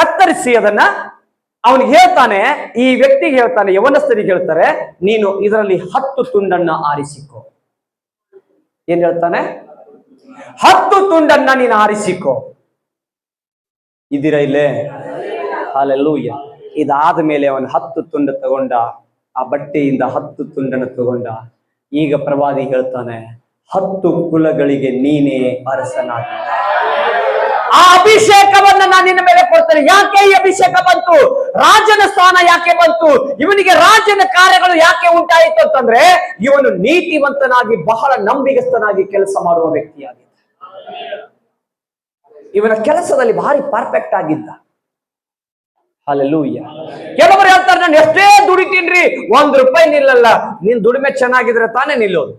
ಕತ್ತರಿಸಿ ಅದನ್ನ ಅವನಿಗೆ ಹೇಳ್ತಾನೆ. ಈ ವ್ಯಕ್ತಿಗೆ ಹೇಳ್ತಾನೆ, ಯವನಸ್ಥರಿಗೆ ಹೇಳ್ತಾರೆ, ನೀನು ಇದರಲ್ಲಿ 10 ತುಂಡನ್ನ ಆರಿಸಿಕೊ. ಏನ್ ಹೇಳ್ತಾನೆ? 10 ತುಂಡನ್ನ ನೀನು ಆರಿಸಿಕೊ. ಇದೀರಾ ಇಲ್ಲೇ? ಹಾಲೆಲೂಯ. ಇದಾದ ಮೇಲೆ ಅವನು 10 ತುಂಡು ತಗೊಂಡ, ಆ ಬಟ್ಟೆಯಿಂದ 10 ತುಂಡನ್ನು ತಗೊಂಡ. ಈಗ ಪ್ರವಾದಿ ಹೇಳ್ತಾನೆ, 10 ಕುಲಗಳಿಗೆ ನೀನೇ ಅರಸನಾಗಿದ್ದ. ಆ ಅಭಿಷೇಕವನ್ನ ನಾನು ನಿನ್ನ ಮೇಲೆ ಕೊಡ್ತೇನೆ. ಯಾಕೆ ಈ ಅಭಿಷೇಕ ಬಂತು? ರಾಜನ ಸ್ಥಾನ ಯಾಕೆ ಬಂತು? ಇವನಿಗೆ ರಾಜನ ಕಾರ್ಯಗಳು ಯಾಕೆ ಉಂಟಾಯಿತು ಅಂತಂದ್ರೆ, ಇವನು ನೀತಿವಂತನಾಗಿ ಬಹಳ ನಂಬಿಗಸ್ತನಾಗಿ ಕೆಲಸ ಮಾಡುವ ವ್ಯಕ್ತಿಯಾಗಿದ್ದ. ಇವನ ಕೆಲಸದಲ್ಲಿ ಭಾರಿ ಪರ್ಫೆಕ್ಟ್ ಆಗಿದ್ದ. ಹಾಲೆಲೂಯ. ಕೆಲವರು ಹೇಳ್ತಾರೆ, ನಾನು ಎಷ್ಟೇ ದುಡಿತೀನ್ರಿ, 1 ರೂಪಾಯಿ ನಿಲ್ಲಲ್ಲ. ನೀನ್ ದುಡಿಮೆ ಚೆನ್ನಾಗಿದ್ರೆ ತಾನೇ ನಿಲ್ಲೋದು.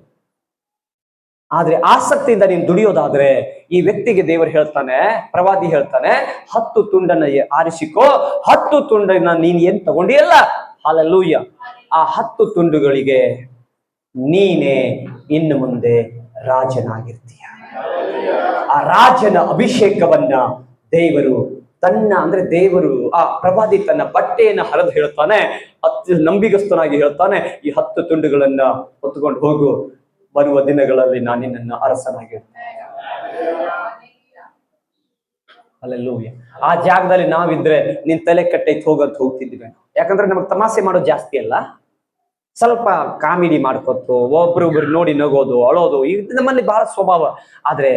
ಆದ್ರೆ ಆಸಕ್ತಿಯಿಂದ ನೀನು ದುಡಿಯೋದಾದ್ರೆ, ಈ ವ್ಯಕ್ತಿಗೆ ದೇವರು ಹೇಳ್ತಾನೆ, ಪ್ರವಾದಿ ಹೇಳ್ತಾನೆ, 10 ತುಂಡನ್ನ ಆರಿಸಿಕೋ. 10 ತುಂಡನ್ನ ನೀನ್ ಏನ್ ತಗೊಂಡಿಯಲ್ಲ, ಹಾಲೆಲೂಯ, ಆ 10 ತುಂಡುಗಳಿಗೆ ನೀನೇ ಇನ್ನು ಮುಂದೆ ರಾಜನಾಗಿರ್ತೀಯ. ಆ ರಾಜನ ಅಭಿಷೇಕವನ್ನ ದೇವರು ದೇವರು ಆ ಪ್ರವಾದಿ ತನ್ನ ಬಟ್ಟೆಯನ್ನ ಹರಿದು ಹೇಳ್ತಾನೆ, ನಂಬಿಗಸ್ತನಾಗಿ ಹೇಳ್ತಾನೆ, ಈ 10 ತುಂಡುಗಳನ್ನ ಹೊತ್ತುಕೊಂಡು ಹೋಗು, ಬರುವ ದಿನಗಳಲ್ಲಿ ನಾನು ನಿನ್ನನ್ನು ಅರಸನಾಗಿರ್ತೇನೆ. ಅಲ್ಲೆಲ್ಲೂಯ್ಯ. ಆ ಜಾಗದಲ್ಲಿ ನಾವಿದ್ರೆ ನಿನ್ ತಲೆ ಕಟ್ಟೈತ್ ಹೋಗಂತ ಹೋಗ್ತಿದ್ವಿ. ಯಾಕಂದ್ರೆ ನಮಗ್ ತಮಾಷೆ ಮಾಡೋದು ಜಾಸ್ತಿ ಅಲ್ಲ, ಸ್ವಲ್ಪ ಕಾಮಿಡಿ ಮಾಡ್ಕೊತು, ಒಬ್ರೊಬ್ರು ನೋಡಿ ನಗೋದು, ಅಳೋದು, ಇದು ನಮ್ಮಲ್ಲಿ ಬಹಳ ಸ್ವಭಾವ. ಆದ್ರೆ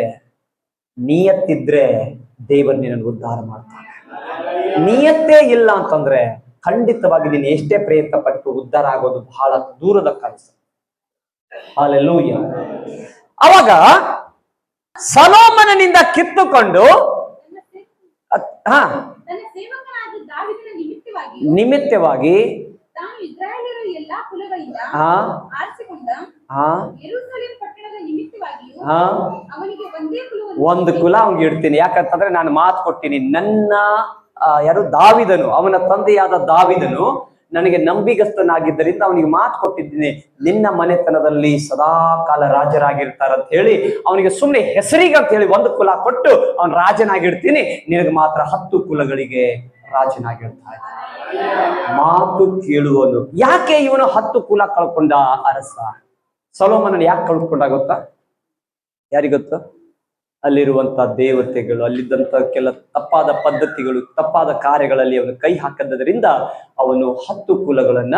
ನಿಯತ್ತಿದ್ರೆ ದೇವರು ನಿನ್ನನ್ನು ಉದ್ಧಾರ ಮಾಡ್ತಾನೆ. ನಿಯತ್ತೇ ಇಲ್ಲ ಅಂತಂದ್ರೆ ಖಂಡಿತವಾಗಿ ನೀನು ಎಷ್ಟೇ ಪ್ರಯತ್ನ ಪಟ್ಟು ಉದ್ಧಾರ ಆಗೋದು ಬಹಳ ದೂರದ ಕೆಲಸ. ಹಲ್ಲೆಲೂಯ. ಅವಾಗ ಸೊಲೊಮೋನನಿಂದ ಕಿತ್ತುಕೊಂಡು ನಿಮಿತ್ತವಾಗಿ ಒಂದು ಕುಲ ಅವ್ನಿಗೆ ಇಡ್ತೀನಿ. ಯಾಕಂತಂದ್ರೆ ನಾನು ಮಾತು ಕೊಟ್ಟಿನಿ, ನನ್ನ ಯಾರು ದಾವಿದನು, ಅವನ ತಂದೆಯಾದ ದಾವಿದನು ನನಗೆ ನಂಬಿಗಸ್ತನಾಗಿದ್ದರಿಂದ ಅವನಿಗೆ ಮಾತು ಕೊಟ್ಟಿದ್ದೀನಿ, ನಿನ್ನ ಮನೆತನದಲ್ಲಿ ಸದಾ ಕಾಲ ರಾಜರಾಗಿರ್ತಾರಂತ ಹೇಳಿ ಅವನಿಗೆ ಸುಮ್ಮನೆ ಹೆಸರಿಗೆ ಅಂತ ಹೇಳಿ 1 ಕುಲ ಕೊಟ್ಟು ಅವನ್ ರಾಜನಾಗಿಡ್ತೀನಿ, ನಿನಗೆ ಮಾತ್ರ 10 ಕುಲಗಳಿಗೆ ರಾಜನಾಗಿರ್ತಾ ಇದ್ದಾನೆ. ಮಾತು ಕೇಳುವನು. ಯಾಕೆ ಇವನು 10 ಕುಲ ಕಳ್ಕೊಂಡ ಅರಸ? ಸೊಲೊಮೋನನ ಯಾಕೆ ಕಳ್ಕೊಂಡ ಗೊತ್ತಾ? ಯಾರಿಗೊತ್ತು? ಅಲ್ಲಿರುವಂತ ದೇವತೆಗಳು, ಅಲ್ಲಿದ್ದಂತ ಕೆಲ ತಪ್ಪಾದ ಪದ್ಧತಿಗಳು, ತಪ್ಪಾದ ಕಾರ್ಯಗಳಲ್ಲಿ ಅವನು ಕೈ ಹಾಕದ್ದರಿಂದ ಅವನು 10 ಕುಲಗಳನ್ನ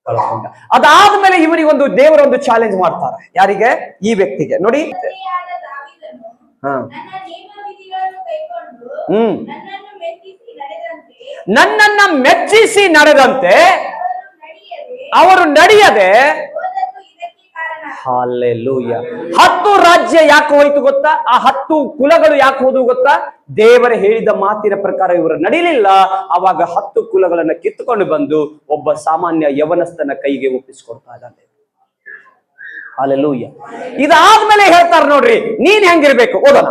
ಕಳ್ಕೊಂಡ. ಅದಾದ್ಮೇಲೆ ಇವನಿಗೊಂದು ದೇವರೊಂದು ಚಾಲೆಂಜ್ ಮಾಡ್ತಾರೆ. ಯಾರಿಗೆ? ಈ ವ್ಯಕ್ತಿಗೆ. ನೋಡಿ, ನನ್ನನ್ನ ಮೆಚ್ಚಿಸಿ ನಡೆದಂತೆ ಅವರು ನಡೆಯದೆ. ಹಲ್ಲೆಲೂಯಾ. 10 ರಾಜ್ಯ ಯಾಕೆ ಹೋಯ್ತು ಗೊತ್ತಾ? ಆ 10 ಕುಲಗಳು ಯಾಕೆ ಹೋದು ಗೊತ್ತಾ? ದೇವರ ಹೇಳಿದ ಮಾತಿನ ಪ್ರಕಾರ ಇವರು ನಡೀಲಿಲ್ಲ. ಅವಾಗ 10 ಕುಲಗಳನ್ನ ಕಿತ್ತುಕೊಂಡು ಬಂದು ಒಬ್ಬ ಸಾಮಾನ್ಯ ಯವನಸ್ಥನ ಕೈಗೆ ಒಪ್ಪಿಸಿಕೊಡ್ತಾ ಇದ್ದಾನೆ. ಹಲ್ಲೆಲೂಯಾ. ಇದಾದ್ಮೇಲೆ ಹೇಳ್ತಾರೆ ನೋಡ್ರಿ, ನೀನ್ ಹೆಂಗಿರ್ಬೇಕು ಓದೋಣ.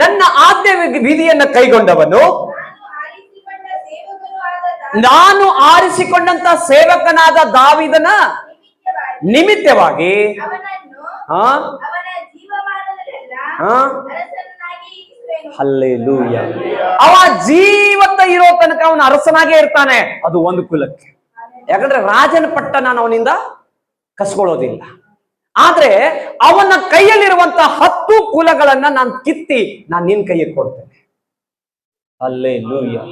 ನನ್ನ ಆಜ್ಞೆ ವಿಧಿಯನ್ನ ಕೈಗೊಂಡವನು, ನಾನು ಆರಿಸಿಕೊಂಡಂತ ಸೇವಕನಾದ ದಾವೀದನ ನಿಮಿತ್ತವಾಗಿ ಹಲ್ಲೆಲೂಯಾ. ಅವ ಜೀವಂತ ಇರೋ ತನಕ ಅವನ ಅರಸನಾಗೇ ಇರ್ತಾನೆ. ಅದು 1 ಕುಲಕ್ಕೆ. ಯಾಕಂದ್ರೆ ರಾಜನ ಪಟ್ಟ ನಾನು ಅವನಿಂದ ಕಸ್ಕೊಳ್ಳೋದಿಲ್ಲ. ಆದ್ರೆ ಅವನ ಕೈಯಲ್ಲಿರುವಂತ 10 ಕುಲಗಳನ್ನ ನಾನು ಕಿತ್ತಿ ನಾನು ನಿನ್ ಕೈಯಲ್ಲಿ ಕೊಡ್ತೇನೆ. ಹಲ್ಲೆಲೂಯಾ.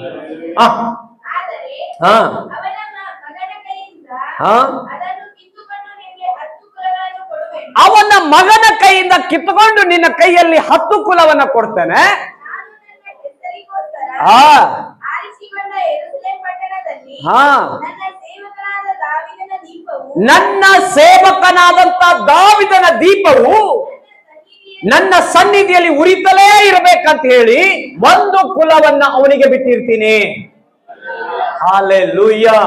ಅವನ ಮಗನ ಕೈಯಿಂದ ಕಿತ್ತುಕೊಂಡು ನಿನ್ನ ಕೈಯಲ್ಲಿ 10 ಕುಲವನ್ನ ಕೊಡ್ತೇನೆ. ನನ್ನ ಸೇವಕನಾದಂತ ದಾವೀದನ ದೀಪವು ನನ್ನ ಸನ್ನಿಧಿಯಲ್ಲಿ ಉರಿತಲೇ ಇರಬೇಕಂತ ಹೇಳಿ 1 ಕುಲವನ್ನ ಅವನಿಗೆ ಬಿಟ್ಟಿರ್ತೀನಿ. Hallelujah,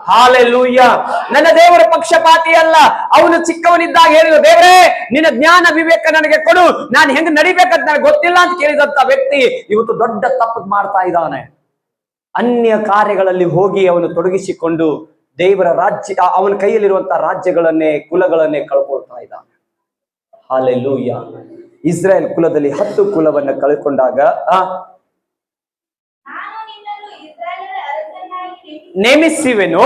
hallelujah. ನನ್ನ ದೇವರ ಪಕ್ಷಪಾತಿ ಅಲ್ಲ. ಅವನು ಚಿಕ್ಕವನಿದ್ದಾಗ ಹೇಳಿದ, ದೇವರೇ ನಿನ್ನ ಜ್ಞಾನ ವಿವೇಕ ನನಗೆ ಕೊಡು, ನಾನು ಹೆಂಗ್ ನಡಿಬೇಕಂತ ನನಗೆ ಗೊತ್ತಿಲ್ಲ ಅಂತ ಕೇಳಿದಂತ ವ್ಯಕ್ತಿ ಇವತ್ತು ದೊಡ್ಡ ತಪ್ಪು ಮಾಡ್ತಾ ಇದ್ದಾನೆ. ಅನ್ಯ ಕಾರ್ಯಗಳಲ್ಲಿ ಹೋಗಿ ಅವನು ತೊಡಗಿಸಿಕೊಂಡು ದೇವರ ರಾಜ್ಯ, ಅವನ ಕೈಯಲ್ಲಿರುವಂತಹ ರಾಜ್ಯಗಳನ್ನೇ ಕುಲಗಳನ್ನೇ ಕಳ್ಕೊಳ್ತಾ ಇದ್ದಾನೆ. ಹಲ್ಲೆಲೂಯಾ. ಇಸ್ರಾಯೇಲ್ ಕುಲದಲ್ಲಿ 10 ಕುಲವನ್ನ ಕಳ್ಕೊಂಡಾಗ ನೇಮಿಸುವೆನು,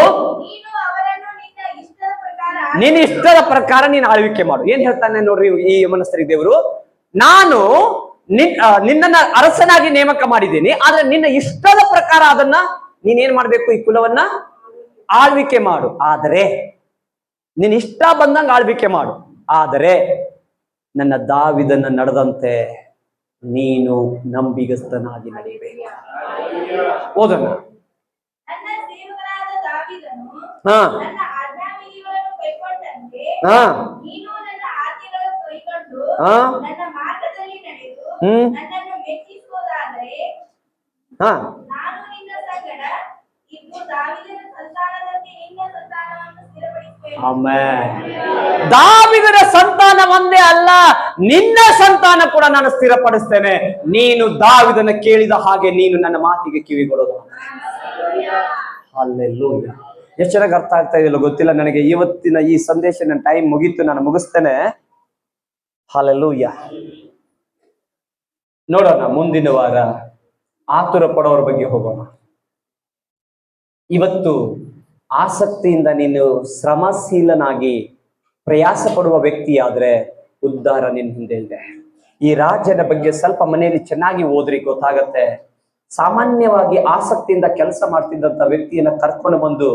ನಿನ್ನ ಇಷ್ಟದ ಪ್ರಕಾರ ನೀನು ಆಳ್ವಿಕೆ ಮಾಡು. ಏನ್ ಹೇಳ್ತಾನೆ ನೋಡ್ರಿ ಈ ಯಮನಸ್ಥರಿ ದೇವರು, ನಾನು ನಿನ್ನನ್ನ ಅರಸನಾಗಿ ನೇಮಕ ಮಾಡಿದ್ದೀನಿ, ಆದ್ರೆ ನಿನ್ನ ಇಷ್ಟದ ಪ್ರಕಾರ ಅದನ್ನ ನೀನೇನ್ ಮಾಡ್ಬೇಕು, ಈ ಕುಲವನ್ನ ಆಳ್ವಿಕೆ ಮಾಡು. ಆದರೆ ನಿನ್ನ ಇಷ್ಟ ಬಂದಂಗ ಆಳ್ವಿಕೆ ಮಾಡು. ಆದರೆ ನನ್ನ ದಾವೀದನ ನಡೆದಂತೆ ನೀನು ನಂಬಿಗಸ್ತನಾಗಿ ನಡೀಬೇಕು. ಓದೋಣ. ದಾವೀದನ ಸಂತಾನ ಒಂದೇ ಅಲ್ಲ, ನಿನ್ನ ಸಂತಾನ ಕೂಡ ನಾನು ಸ್ಥಿರಪಡಿಸ್ತೇನೆ. ನೀನು ದಾವೀದನ ಕೇಳಿದ ಹಾಗೆ ನೀನು ನನ್ನ ಮಾತಿಗೆ ಕಿವಿಗೊಡೋದು. ಹಲ್ಲೆಲೂಯಾ. ಎಷ್ಟು ಚೆನ್ನಾಗಿ ಅರ್ಥ ಆಗ್ತಾ ಇದೆಯಲ್ಲ ಗೊತ್ತಿಲ್ಲ ನನಗೆ. ಇವತ್ತಿನ ಈ ಸಂದೇಶ ನನ್ನ ಟೈಮ್ ಮುಗೀತು, ನಾನು ಮುಗಿಸ್ತೇನೆ. ಹಲ್ಲೆಲೂಯಾ. ನೋಡೋಣ ಮುಂದಿನ ವಾರ ಆತುರ ಪಡೋರ ಬಗ್ಗೆ ಹೋಗೋಣ. ಇವತ್ತು ಆಸಕ್ತಿಯಿಂದ ನೀನು ಶ್ರಮಶೀಲನಾಗಿ ಪ್ರಯಾಸ ಪಡುವ ವ್ಯಕ್ತಿಯಾದ್ರೆ ಉದ್ಧಾರ ನಿನ್ನ ಹಿಂದೆ ಇದೆ. ಈ ರಾಜ್ಯದ ಬಗ್ಗೆ ಸ್ವಲ್ಪ ಮನೆಯಲ್ಲಿ ಚೆನ್ನಾಗಿ ಓದ್ರಿ, ಗೊತ್ತಾಗತ್ತೆ. ಸಾಮಾನ್ಯವಾಗಿ ಆಸಕ್ತಿಯಿಂದ ಕೆಲಸ ಮಾಡ್ತಿದ್ದಂತ ವ್ಯಕ್ತಿಯನ್ನ ಕರ್ಕೊಂಡು ಬಂದು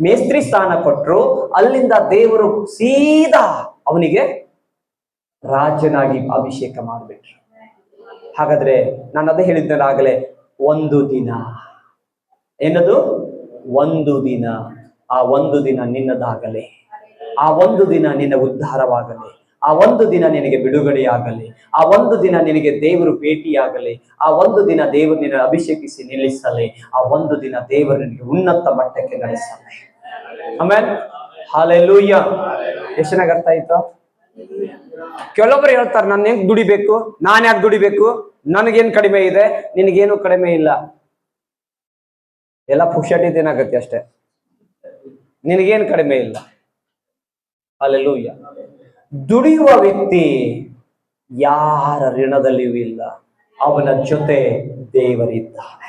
ಮೇಸ್ತ್ರಿ ಸ್ಥಾನ ಕೊಟ್ರು. ಅಲ್ಲಿಂದ ದೇವರು ಸೀದಾ ಅವನಿಗೆ ರಾಜನಾಗಿ ಅಭಿಷೇಕ ಮಾಡ್ಬಿಟ್ರು. ಹಾಗಾದ್ರೆ ನಾನು ಅದೇ ಹೇಳಿದ್ದನಾಗಲೇ, 1 ದಿನ ಏನದು, 1 ದಿನ, ಆ 1 ದಿನ ನಿನ್ನದಾಗಲಿ, ಆ 1 ದಿನ ನಿನ್ನ ಉದ್ಧಾರವಾಗಲಿ, ಆ 1 ದಿನ ನಿನಗೆ ಬಿಡುಗಡೆಯಾಗಲಿ, ಆ 1 ದಿನ ನಿನಗೆ ದೇವರು ಭೇಟಿಯಾಗಲಿ, ಆ 1 ದಿನ ದೇವರು ನಿನ್ನ ಅಭಿಷೇಕಿಸಿ ನಿಲ್ಲಿಸಲಿ, ಆ 1 ದಿನ ದೇವರು ನಿನಗೆ ಉನ್ನತ ಮಟ್ಟಕ್ಕೆ ನಡೆಸಲಿ. ಆಮೇಲೆ ಹಲ್ಲೆಲೂಯಾ. ಎಷ್ಟು ಚೆನ್ನಾಗಿ ಅರ್ಥ ಆಯ್ತು? ಕೆಲವೊಬ್ರು ಹೇಳ್ತಾರೆ, ನಾನು ಹೆಂಗ್ ದುಡಿಬೇಕು, ನಾನ್ ಯಾಕೆ ದುಡಿಬೇಕು, ನನಗೇನ್ ಕಡಿಮೆ ಇದೆ, ನಿನಗೇನು ಕಡಿಮೆ ಇಲ್ಲ, ಎಲ್ಲ ಪುಕ್ಷಟಿ ತಿನ್ನಾಗತ್ತೆ ಅಷ್ಟೇ, ನಿನಗೇನು ಕಡಿಮೆ ಇಲ್ಲ. ಹಲ್ಲೆಲೂಯಾ. ದುಡಿಯುವ ವ್ಯಕ್ತಿ ಯಾರ ಋಣದಲ್ಲಿಯೂ ಇಲ್ಲ, ಅವನ ಜೊತೆ ದೇವರಿದ್ದಾನೆ.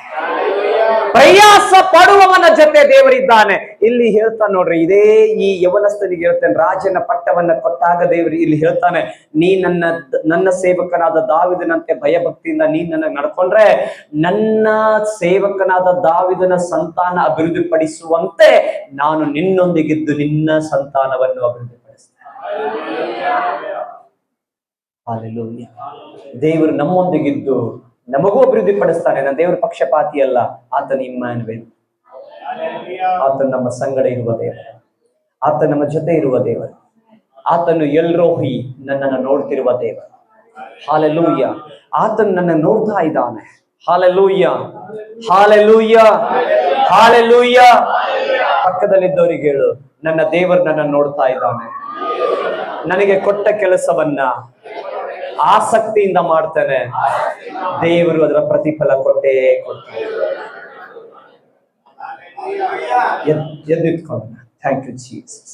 ಪ್ರಯಾಸ ಪಡುವವನ ಜೊತೆ ದೇವರಿದ್ದಾನೆ. ಇಲ್ಲಿ ಹೇಳ್ತಾನೆ ನೋಡ್ರಿ, ಇದೇ ಈ ಯವನಸ್ಥನಿಗೆ ಹೇಳ್ತಾನೆ, ರಾಜನ ಪಟ್ಟವನ್ನ ಕೊಟ್ಟಾಗ ದೇವರು ಇಲ್ಲಿ ಹೇಳ್ತಾನೆ, ನೀ ನನ್ನ ಸೇವಕನಾದ ದಾವಿದನಂತೆ ಭಯಭಕ್ತಿಯಿಂದ ನೀ ನನ್ನ ನಡ್ಕೊಂಡ್ರೆ ನನ್ನ ಸೇವಕನಾದ ದಾವಿದನ ಸಂತಾನ ಅಭಿವೃದ್ಧಿ ಪಡಿಸುವಂತೆ ನಾನು ನಿನ್ನೊಂದಿಗಿದ್ದು ನಿನ್ನ ಸಂತಾನವನ್ನು ಅಭಿವೃದ್ಧಿಪಡಿಸ್ತೇನೆ. ಹಲ್ಲೆಲೂಯಾ. ದೇವರು ನಮ್ಮೊಂದಿಗಿದ್ದು ನಮಗೂ ಅಭಿವೃದ್ಧಿ ಪಡಿಸ್ತಾನೆ. ನನ್ನ ದೇವರ ಪಕ್ಷಪಾತಿ ಅಲ್ಲ, ಆತನ ಇಮ್ಮಾನುವೇಲ್. ಆತನ ನಮ್ಮ ಸಂಗಡ ಇರುವ ದೇವರು, ಆತ ನಮ್ಮ ಜೊತೆ ಇರುವ ದೇವರು, ಆತನು ಎಲ್ರೋಹಿ ನನ್ನನ್ನು ನೋಡ್ತಿರುವ ದೇವರು. ಹಲ್ಲೆಲೂಯಾ. ಆತನು ನನ್ನ ನೋಡ್ತಾ ಇದ್ದಾನೆ. Hallelujah, hallelujah, hallelujah. ಪಕ್ಕದಲ್ಲಿದ್ದವರಿಗೆ ಹೇಳು, ನನ್ನ ದೇವರು ನನ್ನ ನೋಡ್ತಾ ಇದ್ದಾನೆ, ನನಗೆ ಕೊಟ್ಟ ಕೆಲಸವನ್ನ ಆಸಕ್ತಿಯಿಂದ ಮಾಡ್ತಾನೆ, ದೇವರು ಅದರ ಪ್ರತಿಫಲ ಕೊಟ್ಟೇ ಕೊಡ್ತಾನೆ. ಎದ್ದಿಟ್ಕೊಳ್ಳೋಣ. Thank you Jesus.